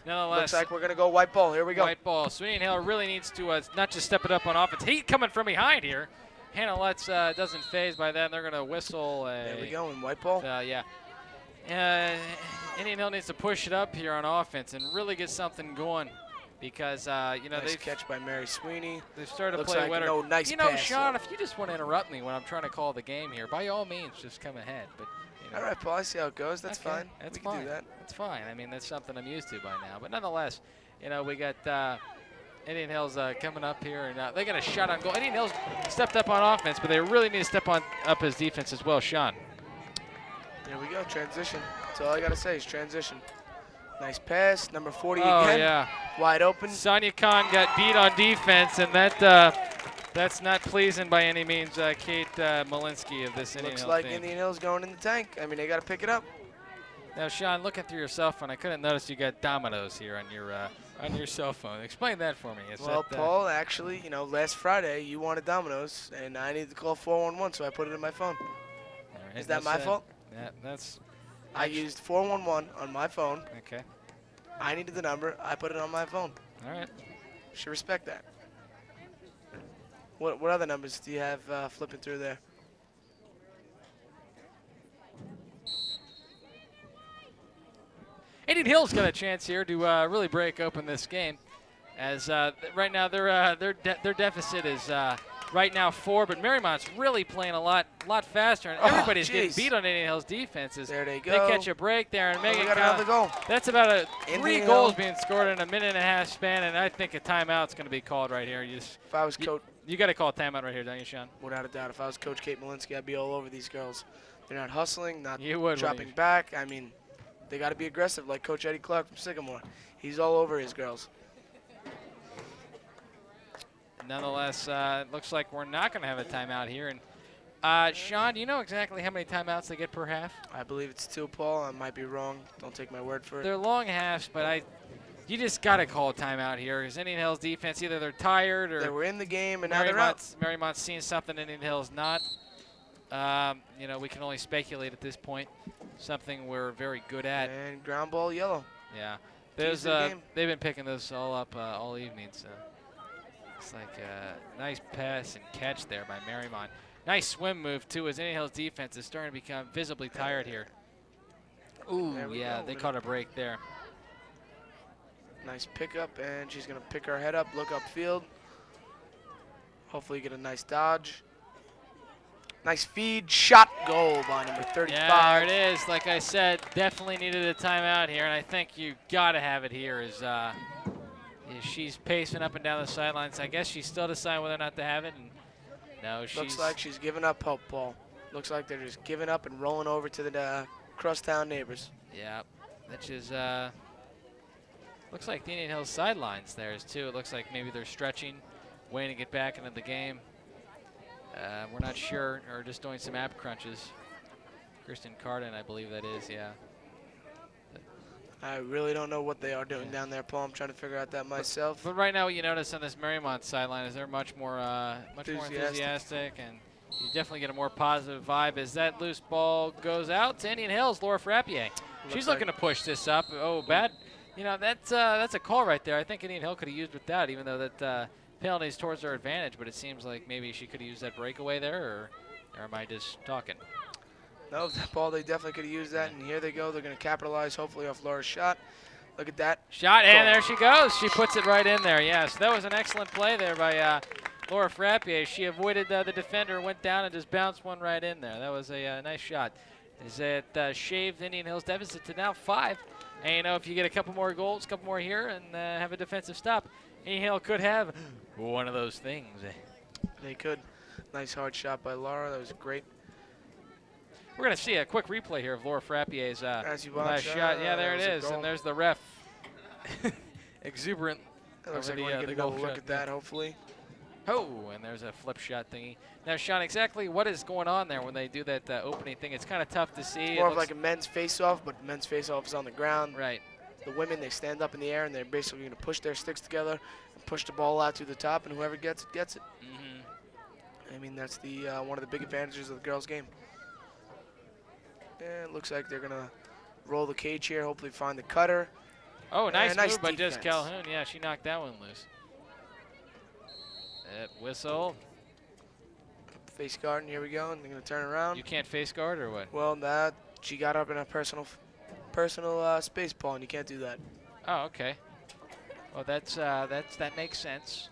Speaker 1: Nonetheless,
Speaker 2: Looks like we're going to go white ball. Here we go.
Speaker 1: White ball. So Indian Hill really needs to not just step it up on offense. Heat coming from behind here. Hannah Lutz doesn't phase by that. And they're going to whistle.
Speaker 2: There we go, in white ball.
Speaker 1: Yeah. Indian Hill needs to push it up here on offense and really get something going because,
Speaker 2: nice catch by Mary Sweeney.
Speaker 1: They've started to
Speaker 2: Looks
Speaker 1: play
Speaker 2: like
Speaker 1: wetter.
Speaker 2: nice pass.
Speaker 1: Sean, if you just want to interrupt me when I'm trying to call the game here, by all means, just come ahead. But
Speaker 2: all right, Paul, I see how it goes. That's fine.
Speaker 1: That's
Speaker 2: we can
Speaker 1: fine.
Speaker 2: do that.
Speaker 1: That's fine. I mean, that's something I'm used to by now. But nonetheless, we got Indian Hills coming up here, and they got a shot on goal. Indian Hills stepped up on offense, but they really need to step up his defense as well. Sean.
Speaker 2: There we go, transition. That's all I got to say is transition. Nice pass, number 40
Speaker 1: again.
Speaker 2: Oh,
Speaker 1: yeah.
Speaker 2: Wide open.
Speaker 1: Sonia Khan got beat on defense, and that's not pleasing by any means. Kate Malinsky of this Indian Hills
Speaker 2: Looks like
Speaker 1: team.
Speaker 2: Indian Hills going in the tank. I mean, they got to pick it up.
Speaker 1: Now, Sean, looking through your cell phone, I couldn't notice you got dominoes here on your cell phone. Explain that for me.
Speaker 2: Well, Paul, actually, last Friday you wanted dominoes, and I needed to call 411, so I put it in my phone.
Speaker 1: Right,
Speaker 2: is that my fault?
Speaker 1: That's.
Speaker 2: I used 411 on my phone.
Speaker 1: Okay.
Speaker 2: I needed the number. I put it on my phone.
Speaker 1: All right.
Speaker 2: Should respect that. What other numbers do you have flipping through there?
Speaker 1: Indian Hills got a chance here to really break open this game, as right now their deficit is right now 4, but Mariemont's really playing a lot faster, and everybody's getting beat on Indian Hill's defenses.
Speaker 2: There they go.
Speaker 1: They catch a break there and make it
Speaker 2: got another goal.
Speaker 1: That's about 3
Speaker 2: Indian
Speaker 1: goals
Speaker 2: Hill.
Speaker 1: being scored in a minute and a half span, and I think a timeout's going to be called right here.
Speaker 2: If I was coach,
Speaker 1: you got to call a timeout right here, don't you, Sean?
Speaker 2: Without a doubt. If I was Coach Kate Malinsky, I'd be all over these girls. They're not hustling, not
Speaker 1: You
Speaker 2: dropping back. I mean, they got to be aggressive, like Coach Eddie Clark from Sycamore. He's all over his girls.
Speaker 1: Nonetheless, it looks like we're not going to have a timeout here. And Sean, do you know exactly how many timeouts they get per half?
Speaker 2: I believe it's 2, Paul. I might be wrong. Don't take my word for it.
Speaker 1: They're long halves, but you just got to call a timeout here. Because Indian Hills defense, either they're tired or
Speaker 2: they were in the game and now they're out.
Speaker 1: Mariemont's seen something Indian Hills not. We can only speculate at this point. Something we're very good at.
Speaker 2: And ground ball yellow.
Speaker 1: Yeah.
Speaker 2: They've
Speaker 1: been picking this all up all evening. So it's like a nice pass and catch there by Mariemont. Nice swim move, too, as Indian Hills defense is starting to become visibly tired here. Ooh, yeah, they caught a break there.
Speaker 2: Nice pickup, and she's going to pick her head up, look upfield. Hopefully get a nice dodge. Nice feed, shot, goal by number 35.
Speaker 1: Yeah, there it is. Like I said, definitely needed a timeout here, and I think you got to have it here as she's pacing up and down the sidelines. I guess she's still deciding whether or not to have it. And no,
Speaker 2: looks like she's giving up hope, Paul. Looks like they're just giving up and rolling over to the crosstown neighbors.
Speaker 1: Yeah, which is looks like the Indian Hills sidelines there is too. It looks like maybe they're stretching, waiting to get back into the game. We're not sure, or just doing some ab crunches. Kristen Carden, I believe that is, yeah.
Speaker 2: I really don't know what they are doing down there, Paul. I'm trying to figure out that myself.
Speaker 1: But right now, what you notice on this Mariemont sideline is they're much more enthusiastic, and you definitely get a more positive vibe as that loose ball goes out to Indian Hills. Laura Frappier. She's looking to push this up. Oh, bad. That's a call right there. I think Indian Hill could have used with that, even though that penalties towards their advantage, but it seems like maybe she could have used that breakaway there, or am I just talking?
Speaker 2: No, Paul, they definitely could have used that, and here they go. They're going to capitalize, hopefully, off Laura's shot. Look at that.
Speaker 1: Shot, and there she goes. She puts it right in there, yes. That was an excellent play there by Laura Frappier. She avoided the defender, went down, and just bounced one right in there. That was a nice shot. It shaved Indian Hills' deficit to now 5. And, if you get a couple more goals, a couple more here, and have a defensive stop, Indian Hill could have one of those things.
Speaker 2: They could. Nice hard shot by Laura. That was great.
Speaker 1: We're going to see a quick replay here of Laura Frappier's last
Speaker 2: shot.
Speaker 1: Yeah, there it is. And there's the ref. Exuberant.
Speaker 2: It looks like we're going to go look at that, hopefully.
Speaker 1: Oh, and there's a flip shot thingy. Now, Sean, exactly what is going on there when they do that opening thing? It's kind of tough to see.
Speaker 2: It's more of like a men's face-off, but men's face-off is on the ground.
Speaker 1: Right.
Speaker 2: The women, they stand up in the air, and they're basically going to push their sticks together and push the ball out to the top, and whoever gets it, gets it.
Speaker 1: Mm-hmm.
Speaker 2: I mean, that's the one of the big advantages of the girls' game. And it looks like they're going to roll the cage here, hopefully find the cutter.
Speaker 1: Oh, nice
Speaker 2: nice
Speaker 1: move by Jess
Speaker 2: defense.
Speaker 1: Calhoun. Yeah, she knocked that one loose. Whistle.
Speaker 2: Face guard, and here we go, and they're going to turn around.
Speaker 1: You can't face guard or what?
Speaker 2: Well, she got up in a personal space ball, and you can't do that.
Speaker 1: Oh, okay. Well, that makes sense,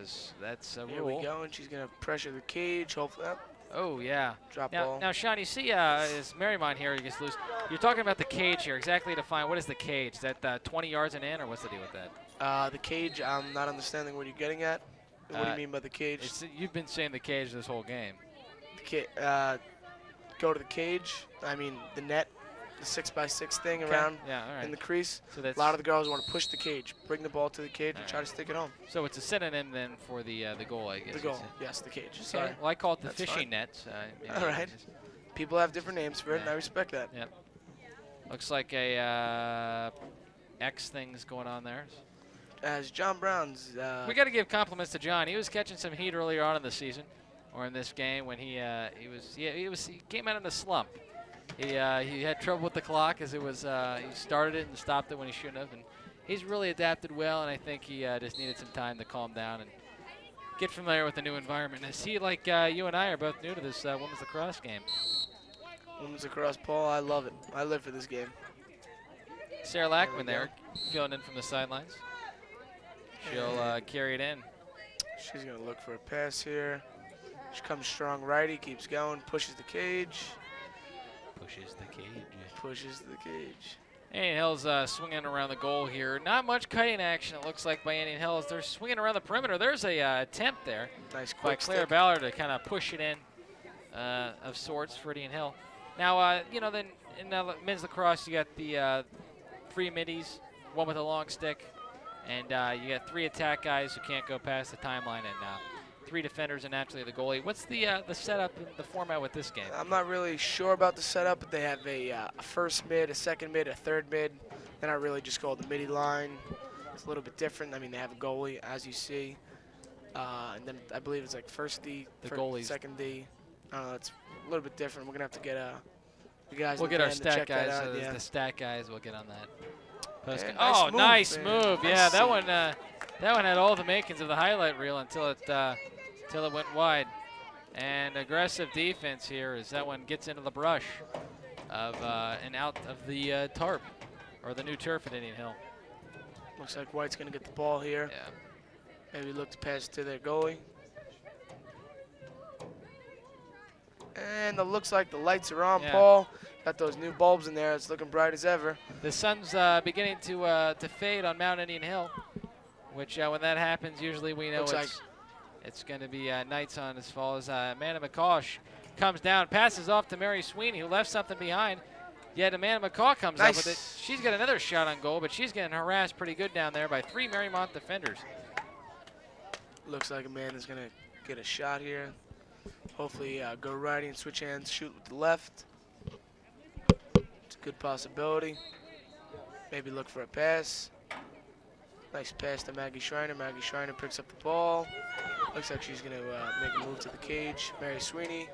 Speaker 1: as that's a rule.
Speaker 2: Here we go, and she's gonna pressure the cage. Hopefully,
Speaker 1: Oh yeah.
Speaker 2: drop ball.
Speaker 1: Now, Sean, you see, as Mariemont here gets loose. You're talking about the cage here. Exactly define what is the cage? Is that 20 yards and in, or what's the deal with that?
Speaker 2: The cage. I'm not understanding what you're getting at. What do you mean by the cage?
Speaker 1: You've been saying the cage this whole game.
Speaker 2: Go to the cage. I mean the net, the 6x6 thing around in the crease.
Speaker 1: So that's
Speaker 2: a lot of the girls want to push the cage, bring the ball to the cage, and try to stick it home.
Speaker 1: So it's a synonym then for the goal, I guess.
Speaker 2: The goal, yes, the cage.
Speaker 1: Okay.
Speaker 2: Sorry.
Speaker 1: Well, I call it the
Speaker 2: That's
Speaker 1: fishing
Speaker 2: fine.
Speaker 1: net.
Speaker 2: All right. People have different names for it, and I respect that.
Speaker 1: Yep. Looks like a X thing's going on there.
Speaker 2: As John Brown's.
Speaker 1: We got to give compliments to John. He was catching some heat earlier on in the season, or in this game when he came out in a slump. He had trouble with the clock as it was. He started it and stopped it when he shouldn't have, and he's really adapted well. And I think he just needed some time to calm down and get familiar with the new environment. As he, like you and I, are both new to this women's lacrosse game.
Speaker 2: Women's lacrosse, Paul. I love it. I live for this game.
Speaker 1: Sarah Lackman there, filling in from the sidelines. She'll carry it in.
Speaker 2: She's going to look for a pass here. She comes strong righty, keeps going, pushes the cage.
Speaker 1: Pushes the cage.
Speaker 2: Pushes the cage.
Speaker 1: Indian Hills swinging around the goal here. Not much cutting action, it looks like, by Indian Hills. They're swinging around the perimeter. There's a attempt there
Speaker 2: nice
Speaker 1: by
Speaker 2: quick
Speaker 1: Claire
Speaker 2: stick.
Speaker 1: Ballard to kind of push it in of sorts for Indian Hill. Now, then in men's lacrosse, you got the 3 middies, one with a long stick, and you got 3 attack guys who can't go past the timeline, and 3 defenders and naturally the goalie. What's the setup, the format with this game?
Speaker 2: I'm not really sure about the setup, but they have a first mid, a second mid, a third mid. They're not really just called the midi line. It's a little bit different. I mean, they have a goalie, as you see. And then I believe it's like first D, second D. I don't know, it's a little bit different. We're going to have to get the guys
Speaker 1: We'll get our stat guys. The stat guys will get on that. Nice move. Yeah, that one had all the makings of the highlight reel until it went wide. And aggressive defense here as that one gets into the brush of and out of the tarp, or the new turf at Indian Hill.
Speaker 2: Looks like White's going to get the ball here.
Speaker 1: Yeah.
Speaker 2: Maybe look to pass to their goalie. And it looks like the lights are on, Paul. Got those new bulbs in there. It's looking bright as ever.
Speaker 1: The sun's beginning to fade on Mount Indian Hill, which when that happens, usually we know it's going to be nights on as far as Amanda McCaw comes down, passes off to Mary Sweeney, who left something behind. Yet Amanda McCaw comes up with it. She's got another shot on goal, but she's getting harassed pretty good down there by 3 Mariemont defenders.
Speaker 2: Looks like Amanda's going to get a shot here. Hopefully go righty and switch hands, shoot with the left. It's a good possibility. Maybe look for a pass. Nice pass to Maggie Schreiner. Maggie Schreiner picks up the ball. Looks like she's going to make a move to the cage. Mary Sweeney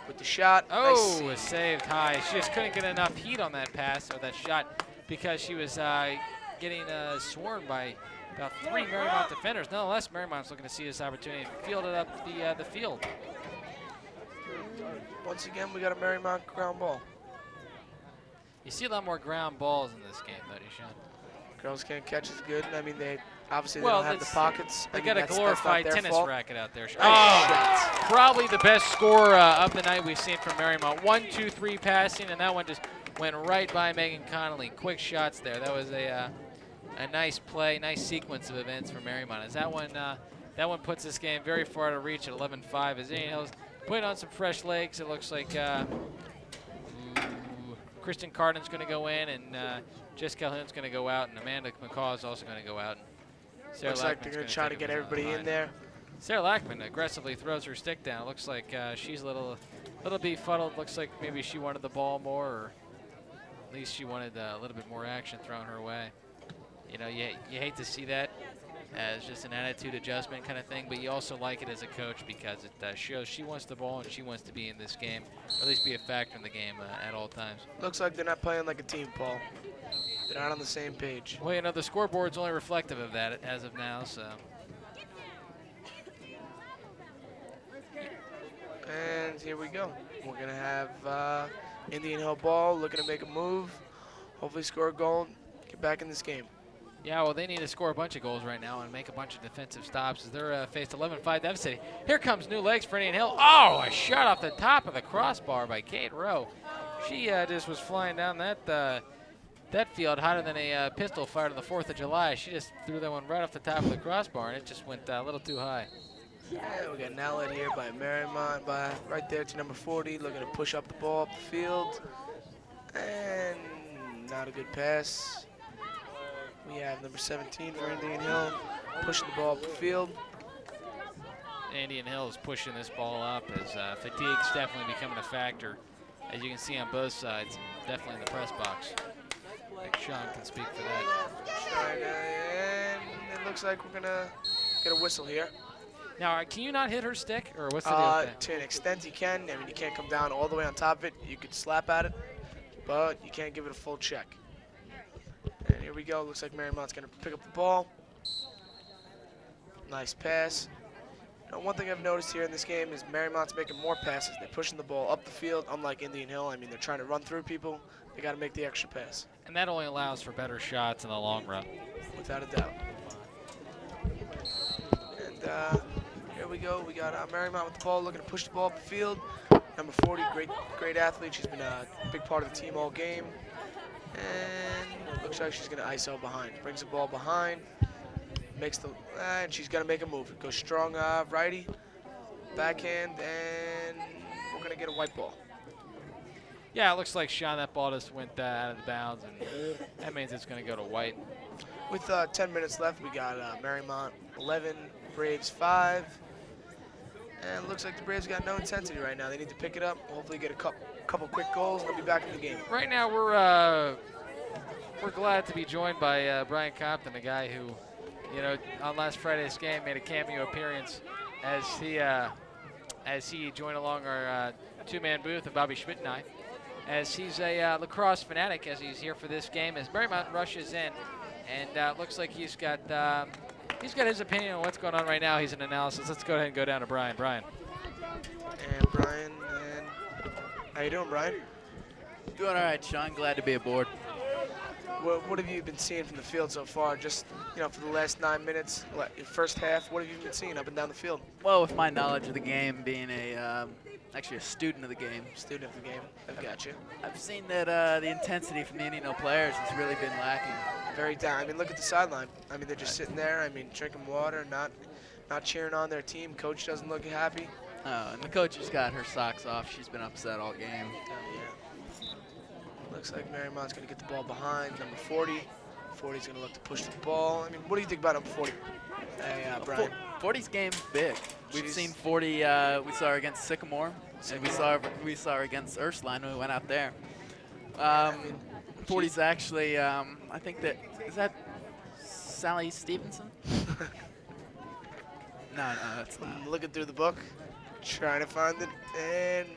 Speaker 2: with the shot.
Speaker 1: Oh, nice saved high. She just couldn't get enough heat on that pass or that shot because she was getting swarmed by about 3 Mariemont defenders. Nonetheless, Mariemont's looking to see this opportunity to field it up the field.
Speaker 2: Once again, we got a Mariemont ground ball.
Speaker 1: You see a lot more ground balls in this game, don't you, Sean?
Speaker 2: Girls can't catch as good. I mean, they don't have the pockets.
Speaker 1: They got a glorified tennis racket out there.
Speaker 2: Oh,
Speaker 1: probably the best score of the night we've seen from Mariemont. 1-2-3 passing, and that one just went right by Megan Connolly. Quick shots there. That was a nice play, nice sequence of events for Mariemont. As that one puts this game very far to reach at 11-5. As Indian Hills putting on some fresh legs. It looks like Kristen Cardin's going to go in, and Jess Calhoun's going to go out, and Amanda McCaw is also going to go out. Sarah
Speaker 2: looks like they're going to try to get everybody in there.
Speaker 1: Sarah Lackman aggressively throws her stick down. It looks like she's a little befuddled. Looks like maybe she wanted the ball more, or at least she wanted a little bit more action thrown her way. You know, you hate to see that. as just an attitude adjustment kind of thing, but you also like it as a coach because it shows she wants the ball and she wants to be in this game, or at least be a factor in the game at all times.
Speaker 2: Looks like they're not playing like a team, Paul. They're not on the same page.
Speaker 1: Well, you know, the scoreboard's only reflective of that as of now, so.
Speaker 2: And here we go. We're going to have Indian Hill ball, looking to make a move, hopefully score a goal, get back in this game.
Speaker 1: Yeah, well, they need to score a bunch of goals right now and make a bunch of defensive stops as they're faced 11-5 deficit. Here comes new legs for Indian Hill. Oh, a shot off the top of the crossbar by Kate Rowe. She just was flying down that field hotter than a pistol fired on the 4th of July. She just threw that one right off the top of the crossbar, and it just went a little too high.
Speaker 2: Yeah, we got an outlet here by Mariemont, right there to number 40, looking to push up the ball up the field. And not a good pass. We have number 17 for Indian Hill, pushing the ball up the field.
Speaker 1: Indian Hill is pushing this ball up as fatigue's definitely becoming a factor. As you can see on both sides, definitely in the press box. I think Sean can speak for that.
Speaker 2: And it looks like we're gonna get a whistle here.
Speaker 1: Now, can you not hit her stick, or what's the deal with that?
Speaker 2: To an extent you can. I mean, you can't come down all the way on top of it. You could slap at it, but you can't give it a full check. And here we go. Looks like Mariemont's gonna pick up the ball. Nice pass. Now, one thing I've noticed here in this game is Mariemont's making more passes. They're pushing the ball up the field, unlike Indian Hill. I mean, they're trying to run through people. They got to make the extra pass.
Speaker 1: And that only allows for better shots in the long run.
Speaker 2: Without a doubt. And here we go. We got Mariemont with the ball, looking to push the ball up the field. Number 40, great athlete. She's been a big part of the team all game. And looks like she's going to ISO behind. Brings the ball behind. Makes the, and she's got to make a move. Goes strong righty, backhand, and we're going to get a white ball.
Speaker 1: Yeah, it looks like Sean, that ball just went out of the bounds, and that means it's going to go to white.
Speaker 2: With 10 minutes left, we got Mariemont 11, Braves 5. And it looks like the Braves got no intensity right now. They need to pick it up, hopefully get a couple quick goals, and they'll be back in the game.
Speaker 1: Right now, we're glad to be joined by Brian Compton, the guy who, you know, on last Friday's game made a cameo appearance as he joined along our two-man booth with Bobby Schmidt and I, as he's a lacrosse fanatic, as he's here for this game, as Mariemont rushes in, and looks like he's got his opinion on what's going on right now. He's an analysis. Let's go ahead and go down to Brian. Brian.
Speaker 2: And Brian, how you doing, Brian?
Speaker 3: Doing all right, Sean. Glad to be aboard.
Speaker 2: What have you been seeing from the field so far? Just, you know, for the last 9 minutes, first half, what have you been seeing up and down the field?
Speaker 3: Well, with my knowledge of the game, being actually a student of the game.
Speaker 2: Student of the game, I've got you.
Speaker 3: I've seen that the intensity from the Indian Hill players has really been lacking.
Speaker 2: Very down. I mean, look at the sideline. I mean, they're just sitting there. I mean, drinking water, not cheering on their team. Coach doesn't look happy.
Speaker 3: Oh, and the coach has got her socks off. She's been upset all game.
Speaker 2: Oh, yeah. Looks like Mariemont's going to get the ball behind number 40. 40's going to look to push the ball. I mean, what do you think about number 40? Hey, Brian.
Speaker 3: 40's game's big. We've seen 40. We saw her against Sycamore, and we saw her against Ursuline when we went out there. 40's actually. I think is that Sally Stevenson? No, that's not.
Speaker 2: I'm looking through the book, trying to find it, and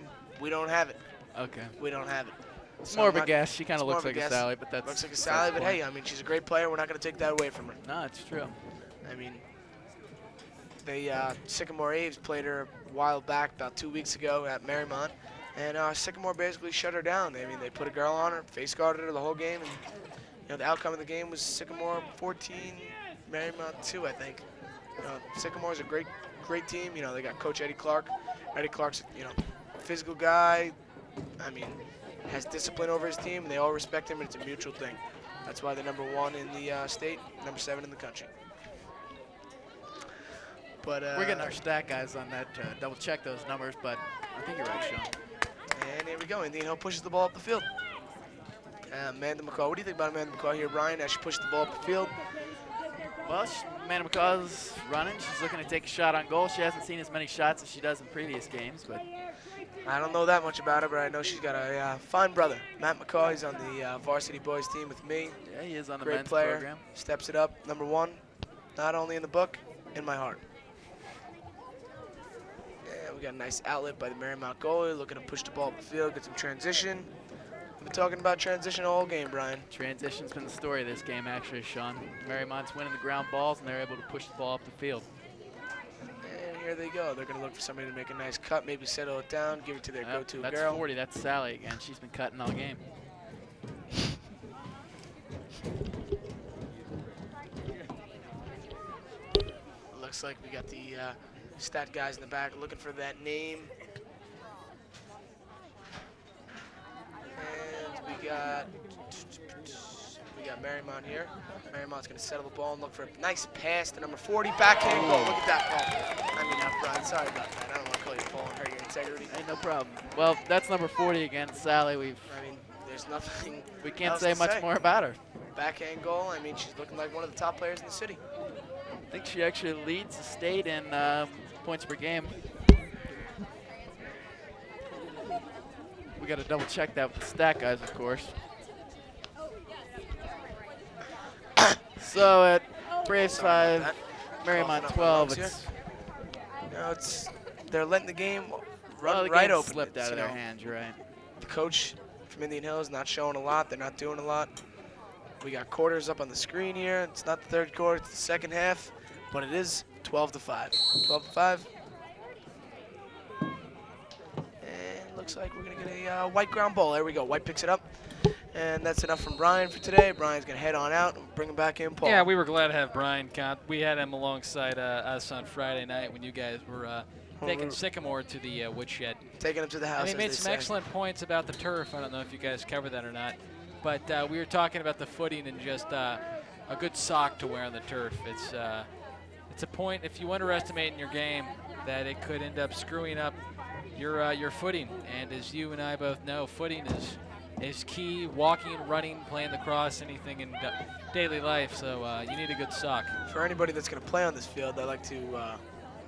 Speaker 2: we don't have it.
Speaker 3: Okay.
Speaker 2: We don't have it.
Speaker 3: It's more of a guess. She kind of looks like a Sally, but that's.
Speaker 2: Looks like a Sally, but hey, I mean, she's a great player. We're not going to take that away from her.
Speaker 3: No, it's true.
Speaker 2: I mean, Sycamore Aves played her a while back, about 2 weeks ago at Mariemont, and Sycamore basically shut her down. I mean, they put a girl on her, face guarded her the whole game, and you know, the outcome of the game was Sycamore 14, Mariemont 2, I think. You know, Sycamore's a great team. You know, they got Coach Eddie Clark. Eddie Clark's, you know, a physical guy. I mean, has discipline over his team, and they all respect him, and it's a mutual thing. That's why they're number 1 in the state, number 7 in the country. But
Speaker 3: we're getting our stat guys on that to double check those numbers, but I think you're right, Sean.
Speaker 2: And here we go. Indian Hill pushes the ball up the field. Amanda McCaw. What do you think about Amanda McCaw here, Brian, as she pushes the ball up the field?
Speaker 3: Well, Amanda McCaw's running. She's looking to take a shot on goal. She hasn't seen as many shots as she does in previous games, but
Speaker 2: I don't know that much about her, but I know she's got a fine brother. Matt McCaw, he's on the varsity boys team with me.
Speaker 3: yeah, he is on the
Speaker 2: Great
Speaker 3: men's
Speaker 2: player.
Speaker 3: program.
Speaker 2: Steps it up. Number 1. not only in the book, in my heart. And we got a nice outlet by the Mariemont goalie, looking to push the ball up the field, get some transition. We've been talking about transition all game, Brian.
Speaker 3: Transition's been the story of this game, actually, Sean. Mariemont's winning the ground balls, and they're able to push the ball up the field.
Speaker 2: And here they go. They're going to look for somebody to make a nice cut, maybe settle it down, give it to their go-to
Speaker 3: that's
Speaker 2: girl.
Speaker 3: 40. That's Sally again. She's been cutting all game.
Speaker 2: Looks like we got the stat guys in the back looking for that name. And we got Mariemont here. Mariemont's going to settle the ball and look for a nice pass to number 40. Backhand goal. Look at that ball. I mean, Brian, sorry about that. I don't want to call you a ball and hurt your integrity.
Speaker 3: Hey, no problem. Well, that's number 40 against Sally.
Speaker 2: I mean, there's nothing.
Speaker 3: We can't
Speaker 2: else
Speaker 3: say
Speaker 2: to
Speaker 3: much more about her.
Speaker 2: Backhand goal. I mean, she's looking like one of the top players in the city.
Speaker 3: I think she actually leads the state in points per game. We got to double check that with the stat guys, of course. So at Braves 5, Mariemont 12.
Speaker 2: They're letting the game run
Speaker 3: the
Speaker 2: right
Speaker 3: game
Speaker 2: open.
Speaker 3: Slipped out of their hands. You're right.
Speaker 2: The coach from Indian Hills not showing a lot. They're not doing a lot. We got quarters up on the screen here. It's not the third quarter. It's the second half, but it is 12-5. 12-5. And looks like we're gonna get a White ground ball. There we go. White picks it up. And that's enough from Brian for today. Brian's going to head on out and bring him back in, Paul.
Speaker 1: Yeah, we were glad to have Brian. We had him alongside us on Friday night when you guys were taking Sycamore to the woodshed.
Speaker 2: Taking him to the house,
Speaker 1: and he made some excellent points about the turf. I don't know if you guys covered that or not. But we were talking about the footing and just a good sock to wear on the turf. It's a point, if you underestimate in your game, that it could end up screwing up your footing. And as you and I both know, footing is key. Walking, running, playing lacrosse, anything in daily life. So you need a good sock.
Speaker 2: For anybody that's going to play on this field, I'd like to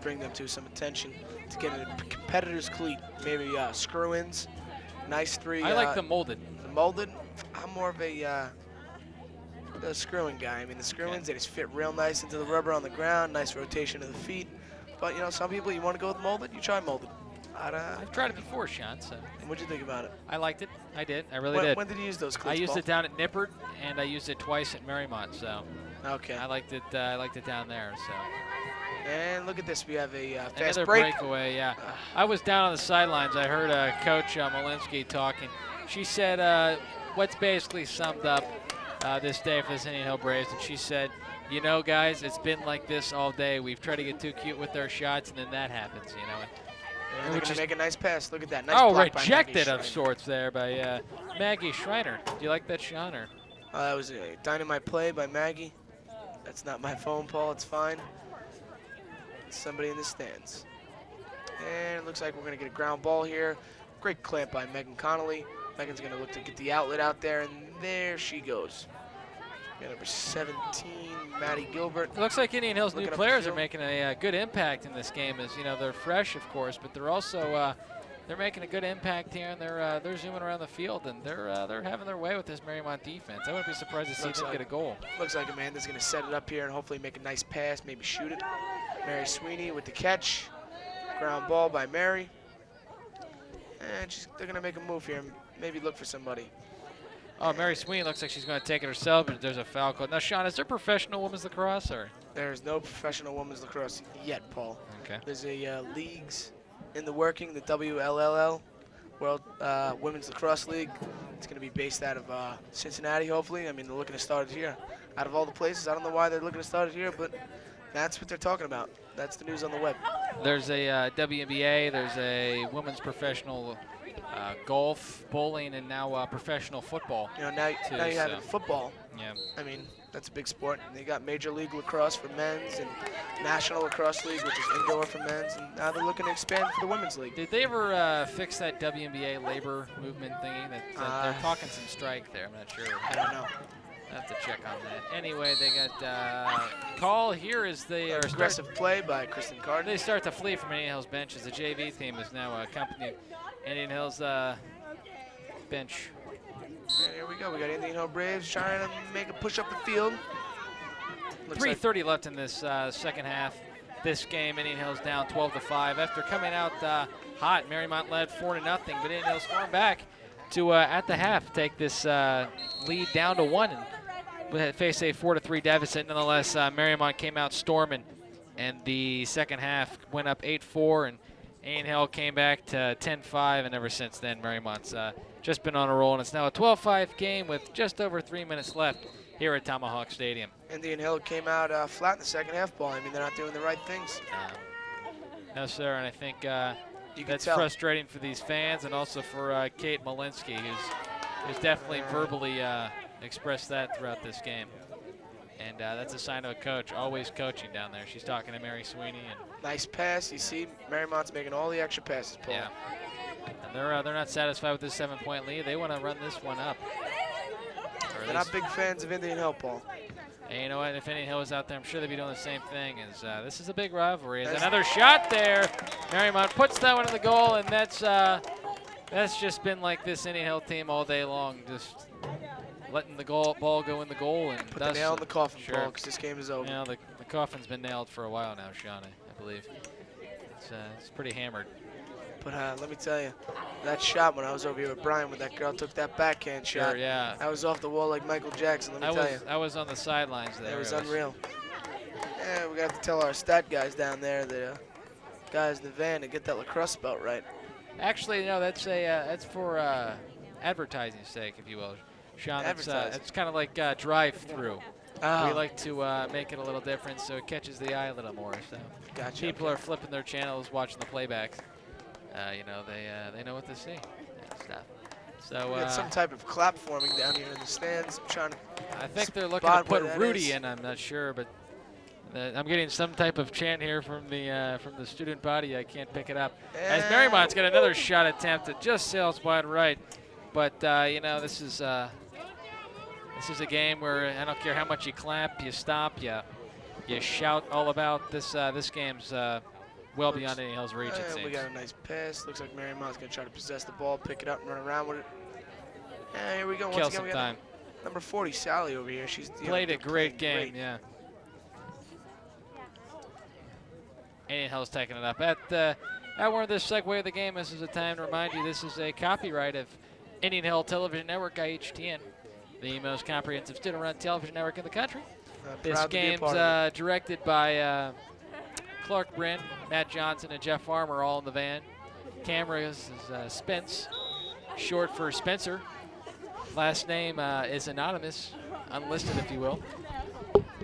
Speaker 2: bring them to some attention to get a competitor's cleat. Maybe screw-ins. Nice 3.
Speaker 1: I like the molded.
Speaker 2: The molded. I'm more of a screw-in guy. I mean, the screw-ins, they just fit real nice into the rubber on the ground. Nice rotation of the feet. But, you know, some people, you want to go with molded, you try molded.
Speaker 1: I've tried it before, Sean. So.
Speaker 2: What'd you think about it?
Speaker 1: I liked it. I did. I really did.
Speaker 2: When did you use those cleats,
Speaker 1: I used
Speaker 2: Paul?
Speaker 1: it down at Nippert, and I used it twice at Mariemont. So.
Speaker 2: Okay.
Speaker 1: I liked it. I liked it down there. So.
Speaker 2: And look at this. We have a fast
Speaker 1: another
Speaker 2: break.
Speaker 1: breakaway. Yeah. I was down on the sidelines. I heard Coach Malinsky talking. She said what's basically summed up this day for the Indian Hill Braves, and she said, you know, guys, it's been like this all day. We've tried to get too cute with our shots, and then that happens, you know.
Speaker 2: And they're going to make a nice pass. Look at that. Nice block
Speaker 1: rejected
Speaker 2: by
Speaker 1: of sorts there by Maggie Schreiner. Do you like that shot? Or?
Speaker 2: That was a dynamite play by Maggie. That's not my phone, Paul. It's fine. It's somebody in the stands. And it looks like we're going to get a ground ball here. Great clamp by Megan Connolly. Megan's going to look to get the outlet out there, and there she goes. Got number 17, Maddie Gilbert.
Speaker 1: It looks like Indian Hill's new players are making a good impact in this game. As you know, they're fresh, of course, but they're also they're making a good impact here, and they're zooming around the field, and they're having their way with this Mariemont defense. I wouldn't be surprised to see them get a goal.
Speaker 2: Looks like Amanda's going to set it up here and hopefully make a nice pass, maybe shoot it. Mary Sweeney with the catch. Ground ball by Mary. And they're going to make a move here, maybe look for somebody.
Speaker 1: Oh, Mary Sweeney looks like she's going to take it herself, but there's a foul call. Now, Sean, is there professional women's lacrosse? Or?
Speaker 2: There's no professional women's lacrosse yet, Paul.
Speaker 1: Okay.
Speaker 2: There's a leagues in the working, the WLLL, World Women's Lacrosse League. It's going to be based out of Cincinnati, hopefully. I mean, they're looking to start it here. Out of all the places, I don't know why they're looking to start it here, but that's what they're talking about. That's the news on the web.
Speaker 1: There's a WNBA. There's a women's professional golf, bowling, and now professional football.
Speaker 2: You know, now you have football.
Speaker 1: Yeah.
Speaker 2: I mean, that's a big sport. And they got Major League Lacrosse for men's and National Lacrosse League, which is indoor for men's. And now they're looking to expand for the women's league.
Speaker 1: Did they ever fix that WNBA labor movement thingy? That they're talking some strike there. I'm not sure.
Speaker 2: I don't know.
Speaker 1: I have to check on that. Anyway, they got call here as they are
Speaker 2: aggressive play by Kristen Carter.
Speaker 1: They start to flee from Indian Hills bench as the JV team is now accompanying Indian Hills bench.
Speaker 2: And here we go. We got Indian Hill Braves trying to make a push up the field.
Speaker 1: 3:30 left in this second half. This game, Indian Hills down 12-5. After coming out hot, Mariemont led 4-0, but Indian Hills going back to at the half take this lead down to 1 and face a 4-3 deficit. Nonetheless, Mariemont came out storming, and the second half went up 8-4, and Indian Hill came back to 10-5, and ever since then, Mariemont's just been on a roll, and it's now a 12-5 game with just over 3 minutes left here at Tomahawk Stadium.
Speaker 2: Indian Hill came out flat in the second half, Paul. I mean, they're not doing the right things.
Speaker 1: No, sir, and I think
Speaker 2: You can
Speaker 1: that's
Speaker 2: tell.
Speaker 1: frustrating for these fans and also for Kate Malinsky, who's definitely verbally expressed that throughout this game. And that's a sign of a coach, always coaching down there. She's talking to Mary Sweeney. And
Speaker 2: Nice pass. You see, Mariemont's making all the extra passes, Paul.
Speaker 1: yeah. And they're not satisfied with this 7-point lead. They want to run this one up.
Speaker 2: They're not big fans of Indian Hill, Paul.
Speaker 1: And you know what? If Indian Hill was out there, I'm sure they'd be doing the same thing. This is a big rivalry. There's another shot there. Mariemont puts that one in the goal, and that's just been like this Indian Hill team all day long, just letting the ball go in the goal. And
Speaker 2: Put the nail in the coffin,
Speaker 1: sure.
Speaker 2: Paul, because this game is over.
Speaker 1: You know, the coffin's been nailed for a while now, Sean, I believe. It's pretty hammered.
Speaker 2: But let me tell you, that shot when I was over here with Brian, when that girl took that backhand shot,
Speaker 1: Sure, yeah.
Speaker 2: I was off the wall like Michael Jackson, let me tell you.
Speaker 1: I was on the sidelines there.
Speaker 2: It was unreal. Yeah, we're going to have to tell our stat guys down there, the guys in the van, to get that lacrosse belt right.
Speaker 1: Actually, no, that's for advertising's sake, if you will, Sean. It's kind of like drive-through.
Speaker 2: Oh.
Speaker 1: We like to make it a little different so it catches the eye a little more. So
Speaker 2: Gotcha.
Speaker 1: people are flipping their channels, watching the playbacks. You know, they know what to see and stuff. So
Speaker 2: We got some type of clap forming down here in the stands. I'm trying to
Speaker 1: I think they're looking to
Speaker 2: spot
Speaker 1: put
Speaker 2: where that
Speaker 1: Rudy
Speaker 2: is.
Speaker 1: in. I'm not sure, but I'm getting some type of chant here from the student body. I can't pick it up. As Mariemont's got another shot attempt that just sails wide right, but you know, this is a game where I don't care how much you clap, you stop, you shout all about this. This game's well beyond Indian Hill's reach, it seems.
Speaker 2: We got a nice pass. Looks like Mariemont's going to try to possess the ball, pick it up, and run around with it. And here we go.
Speaker 1: Kill
Speaker 2: Once again,
Speaker 1: some
Speaker 2: we got
Speaker 1: time.
Speaker 2: number 40, Sally, over here. She's
Speaker 1: Played a great
Speaker 2: playing
Speaker 1: game, yeah. Indian Hill's taking it up. At one of this segue of the game, this is a time to remind you this is a copyright of Indian Hill Television Network, IHTN, the most comprehensive student-run television network in the country. This
Speaker 2: proud to be a
Speaker 1: game's
Speaker 2: part of it.
Speaker 1: directed by Clark Bryn, Matt Johnson, and Jeff Farmer, all in the van. Camera is Spence, short for Spencer. Last name is anonymous, unlisted, if you will.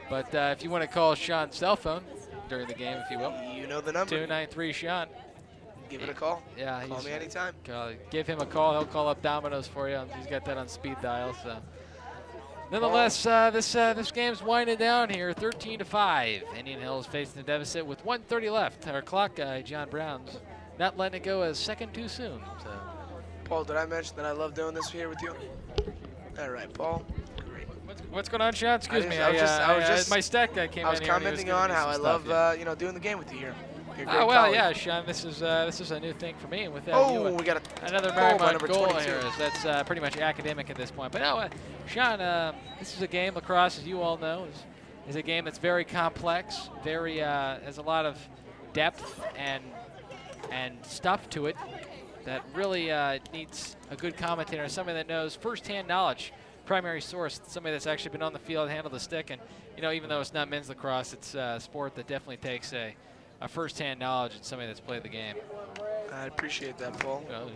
Speaker 1: But if you want to call Sean's cell phone during the game, if you will.
Speaker 2: You know the number.
Speaker 1: 293-SEAN.
Speaker 2: Give it a call.
Speaker 1: Yeah,
Speaker 2: Call me anytime.
Speaker 1: Give him a call. He'll call up Domino's for you. He's got that on speed dial. So, nonetheless, this game's winding down here, 13-5. Indian Hill is facing the deficit with 1:30 left. Our clock guy, John Brown's not letting it go a second too soon. So,
Speaker 2: Paul, did I mention that I love doing this here with you? All right, Paul. Great.
Speaker 1: what's going on, Sean? Excuse me.
Speaker 2: I was just
Speaker 1: my stat guy came
Speaker 2: I was
Speaker 1: in here. and he
Speaker 2: commenting
Speaker 1: giving
Speaker 2: on
Speaker 1: me
Speaker 2: how
Speaker 1: some
Speaker 2: I
Speaker 1: stuff,
Speaker 2: love
Speaker 1: yeah.
Speaker 2: doing the game with you here. You're a
Speaker 1: Oh
Speaker 2: great
Speaker 1: well,
Speaker 2: colleague.
Speaker 1: yeah, Sean. This is a new thing for me, and with that,
Speaker 2: Oh, we got
Speaker 1: another
Speaker 2: goal by
Speaker 1: Mariemont
Speaker 2: number
Speaker 1: goal
Speaker 2: 22.
Speaker 1: here. That's pretty much academic at this point. But no, Sean, this is a game. Lacrosse, as you all know, is a game that's very complex, very has a lot of depth and stuff to it that really needs a good commentator, somebody that knows firsthand knowledge, primary source, somebody that's actually been on the field, handled the stick, and you know, even though it's not men's lacrosse, it's a sport that definitely takes a first-hand knowledge and somebody that's played the game.
Speaker 2: I appreciate that, Paul.
Speaker 1: Well,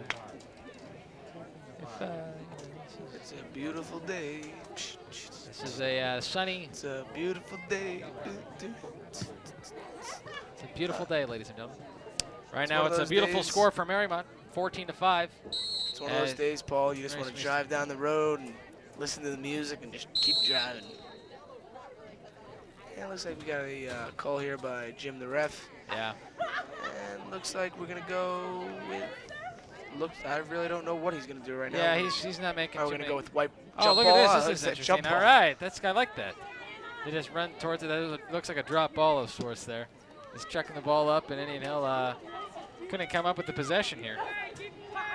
Speaker 2: It's a beautiful day.
Speaker 1: this is a sunny,
Speaker 2: It's a beautiful day.
Speaker 1: it's a beautiful day, ladies and gentlemen. Right
Speaker 2: It's
Speaker 1: now,
Speaker 2: one of
Speaker 1: it's a
Speaker 2: those
Speaker 1: beautiful
Speaker 2: days.
Speaker 1: score for Mariemont, 14-5.
Speaker 2: It's one of those days, Paul. You just want to
Speaker 1: Nice.
Speaker 2: drive down the road and listen to the music and just keep driving. Yeah, looks like we got a call here by Jim the ref.
Speaker 1: Yeah.
Speaker 2: And looks like we're going to go with... I really don't know what he's going to do right now.
Speaker 1: Yeah, he's not making
Speaker 2: Are
Speaker 1: too
Speaker 2: we going to
Speaker 1: many.
Speaker 2: go with wipe
Speaker 1: Oh,
Speaker 2: jump
Speaker 1: look
Speaker 2: ball?
Speaker 1: at
Speaker 2: I
Speaker 1: this. This is
Speaker 2: said
Speaker 1: interesting.
Speaker 2: jump
Speaker 1: All
Speaker 2: ball.
Speaker 1: right. I like that. They just run towards it. That looks like a drop ball of sorts there. He's chucking the ball up, and Indian Hill couldn't come up with the possession here.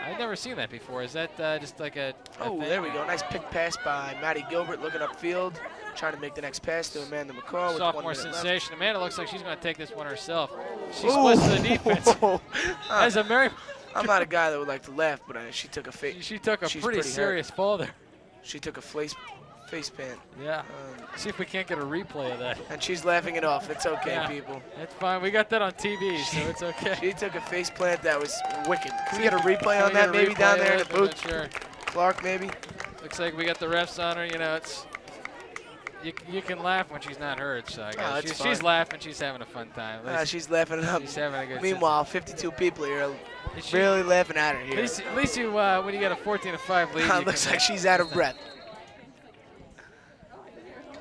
Speaker 1: I've never seen that before. Is that just like a
Speaker 2: Oh,
Speaker 1: thing?
Speaker 2: there we go. Nice pick pass by Maddie Gilbert looking upfield, trying to make the next pass to Amanda McCall with 1
Speaker 1: Sophomore
Speaker 2: minute left.
Speaker 1: sensation. Amanda looks like she's going to take this one herself. She
Speaker 2: Ooh.
Speaker 1: splits the defense. As a Mary,
Speaker 2: I'm not a guy that would like to laugh, but she took a
Speaker 1: she took a
Speaker 2: she's
Speaker 1: pretty
Speaker 2: pretty hurt.
Speaker 1: serious fall there.
Speaker 2: She took a face pant.
Speaker 1: Yeah. See if we can't get a replay of that.
Speaker 2: And she's laughing it off. It's okay,
Speaker 1: Yeah.
Speaker 2: people.
Speaker 1: That's fine. We got that on TV, so it's okay.
Speaker 2: She took a face plant that was wicked. Can we get a replay
Speaker 1: Can
Speaker 2: on
Speaker 1: we
Speaker 2: that
Speaker 1: get a
Speaker 2: maybe
Speaker 1: replay
Speaker 2: down there in
Speaker 1: of
Speaker 2: the
Speaker 1: it? I'm
Speaker 2: booth?
Speaker 1: not sure.
Speaker 2: Clark, maybe?
Speaker 1: Looks like we got the refs on her. You know, it's you can laugh when she's not hurt. So I guess
Speaker 2: that's
Speaker 1: she's
Speaker 2: fine.
Speaker 1: laughing. She's having a fun time.
Speaker 2: She's laughing it up.
Speaker 1: She's having a good
Speaker 2: Meanwhile, 52 people here are
Speaker 1: Is she-
Speaker 2: really laughing at her
Speaker 1: At
Speaker 2: here.
Speaker 1: least you when you get a 14-5 lead. you
Speaker 2: Looks
Speaker 1: can,
Speaker 2: like she's out of breath.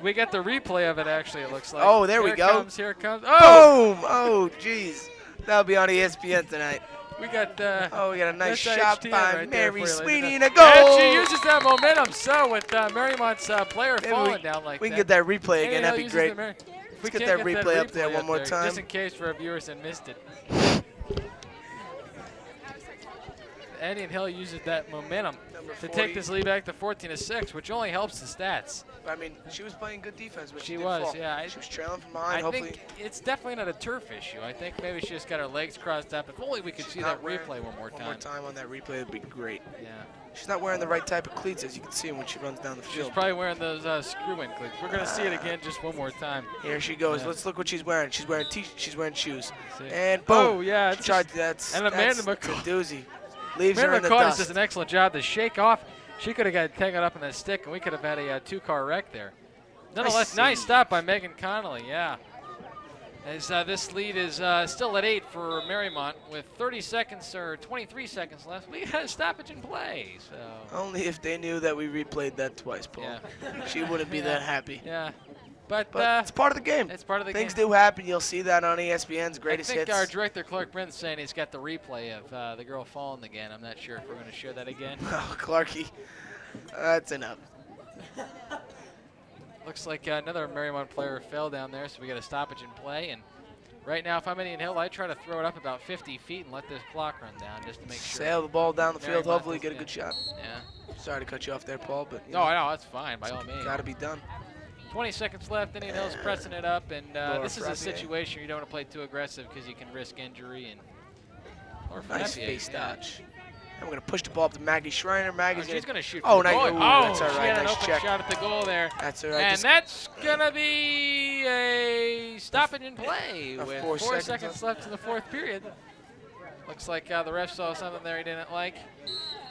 Speaker 1: We got the replay of it. Actually, it looks like.
Speaker 2: Oh, there we
Speaker 1: Here it
Speaker 2: go.
Speaker 1: comes, here it comes. Oh,
Speaker 2: Boom! Oh, jeez. That'll be on ESPN tonight.
Speaker 1: we got.
Speaker 2: Oh, we got a nice
Speaker 1: that's
Speaker 2: shot
Speaker 1: HTN
Speaker 2: by
Speaker 1: right there
Speaker 2: Mary
Speaker 1: for you, ladies
Speaker 2: Sweeney
Speaker 1: and
Speaker 2: and a
Speaker 1: gentlemen.
Speaker 2: goal.
Speaker 1: And she uses that momentum. So with Mariemont's player
Speaker 2: Maybe
Speaker 1: falling down like
Speaker 2: we
Speaker 1: that.
Speaker 2: can get that replay again.
Speaker 1: Anyhow,
Speaker 2: That'd be
Speaker 1: uses
Speaker 2: great.
Speaker 1: the Mar- If we
Speaker 2: get
Speaker 1: can't
Speaker 2: that replay up there one more
Speaker 1: just
Speaker 2: time.
Speaker 1: in case for our viewers that missed it. Indian Hill uses that momentum
Speaker 2: Number
Speaker 1: to
Speaker 2: 40.
Speaker 1: take this lead back to 14-6, which only helps the stats.
Speaker 2: I mean, she was playing good defense, but
Speaker 1: She
Speaker 2: she did
Speaker 1: was,
Speaker 2: fall.
Speaker 1: yeah.
Speaker 2: She was trailing from behind.
Speaker 1: I
Speaker 2: Hopefully,
Speaker 1: think it's definitely not a turf issue. I think maybe she just got her legs crossed up. If only we could see
Speaker 2: not
Speaker 1: that
Speaker 2: wearing-
Speaker 1: replay one more
Speaker 2: one
Speaker 1: time.
Speaker 2: more time on that replay would be great.
Speaker 1: Yeah.
Speaker 2: She's not wearing the right type of cleats, as you can see when she runs down the
Speaker 1: She's
Speaker 2: field.
Speaker 1: probably wearing those screw-in cleats. We're going to see it again just one more time.
Speaker 2: Here she goes.
Speaker 1: Yeah.
Speaker 2: Let's look what she's wearing. She's wearing she's wearing shoes.
Speaker 1: See.
Speaker 2: And boom.
Speaker 1: Oh, yeah.
Speaker 2: She
Speaker 1: It's
Speaker 2: tried
Speaker 1: just,
Speaker 2: to,
Speaker 1: and Amanda
Speaker 2: that's
Speaker 1: McCall.
Speaker 2: a doozy. Leaves her in
Speaker 1: Amanda
Speaker 2: the
Speaker 1: McCall
Speaker 2: dust.
Speaker 1: does an excellent job to shake off. She could have got tangled up in that stick, and we could have had a two-car wreck there. Nonetheless, nice stop by Megan Connolly, yeah. As this lead is still at 8 for Mariemont with 30 seconds or 23 seconds left. We got a stoppage in play, so.
Speaker 2: Only if they knew that we replayed that twice, Paul.
Speaker 1: Yeah.
Speaker 2: She wouldn't be that happy.
Speaker 1: Yeah, but
Speaker 2: it's part of the game.
Speaker 1: it's part of the
Speaker 2: Things
Speaker 1: game.
Speaker 2: do happen. You'll see that on ESPN's greatest
Speaker 1: I think
Speaker 2: hits.
Speaker 1: our director, Clark Brent's saying he's got the replay of the girl falling again. I'm not sure if we're going to share that again.
Speaker 2: Oh, Clarky. That's enough.
Speaker 1: Looks like another Mariemont player fell down there, so we got a stoppage in play. And right now, if I'm Indian Hill, I try to throw it up about 50 feet and let this clock run down just to make sure.
Speaker 2: Sail the ball down the field.
Speaker 1: Mariemont
Speaker 2: Hopefully
Speaker 1: does
Speaker 2: get a
Speaker 1: that.
Speaker 2: good shot.
Speaker 1: Yeah.
Speaker 2: Sorry to cut you off there, Paul, but
Speaker 1: No, that's fine, by all means.
Speaker 2: got to be done.
Speaker 1: 20 seconds left. Indian Hill's pressing it up, and
Speaker 2: Laura
Speaker 1: this is a
Speaker 2: Frappier.
Speaker 1: situation you don't want to play too aggressive because you can risk injury. And or
Speaker 2: Nice
Speaker 1: Frappier,
Speaker 2: face
Speaker 1: yeah.
Speaker 2: dodge. And we're going to push the ball up to Maggie Schreiner.
Speaker 1: Oh,
Speaker 2: Maggie's
Speaker 1: she's going to shoot.
Speaker 2: Oh,
Speaker 1: for the
Speaker 2: nice.
Speaker 1: goal.
Speaker 2: Ooh,
Speaker 1: Oh,
Speaker 2: that's all
Speaker 1: she
Speaker 2: right.
Speaker 1: had an
Speaker 2: Nice
Speaker 1: open
Speaker 2: check.
Speaker 1: shot at the goal there.
Speaker 2: That's all right.
Speaker 1: And
Speaker 2: Just
Speaker 1: that's going to be a stoppage in play
Speaker 2: Of
Speaker 1: with
Speaker 2: 4
Speaker 1: 4
Speaker 2: seconds
Speaker 1: seconds left in the fourth period. Looks like the ref saw something there he didn't like.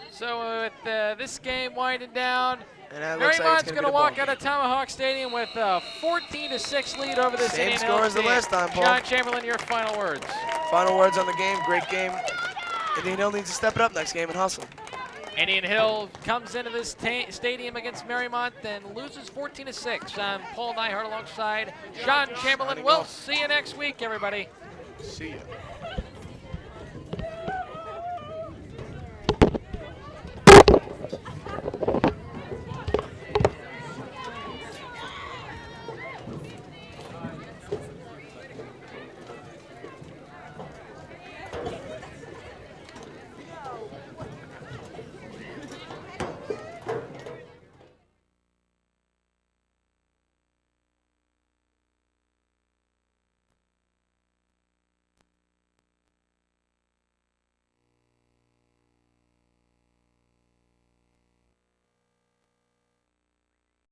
Speaker 1: So with this game winding down,
Speaker 2: and that looks like
Speaker 1: Mariemont's
Speaker 2: it's
Speaker 1: going to walk out of Tomahawk Stadium with a 14-6 lead over this
Speaker 2: Same
Speaker 1: Indian
Speaker 2: score
Speaker 1: Hill
Speaker 2: as the
Speaker 1: team.
Speaker 2: last time, Paul.
Speaker 1: John Chamberlain, your final words.
Speaker 2: Final words on the game. Great game. Indian Hill needs to step it up next game and hustle.
Speaker 1: Indian Hill comes into this stadium against Mariemont and loses 14-6. I'm Paul Neihart alongside John Chamberlain.
Speaker 2: Signing
Speaker 1: We'll
Speaker 2: off.
Speaker 1: see you next week, everybody.
Speaker 2: See ya.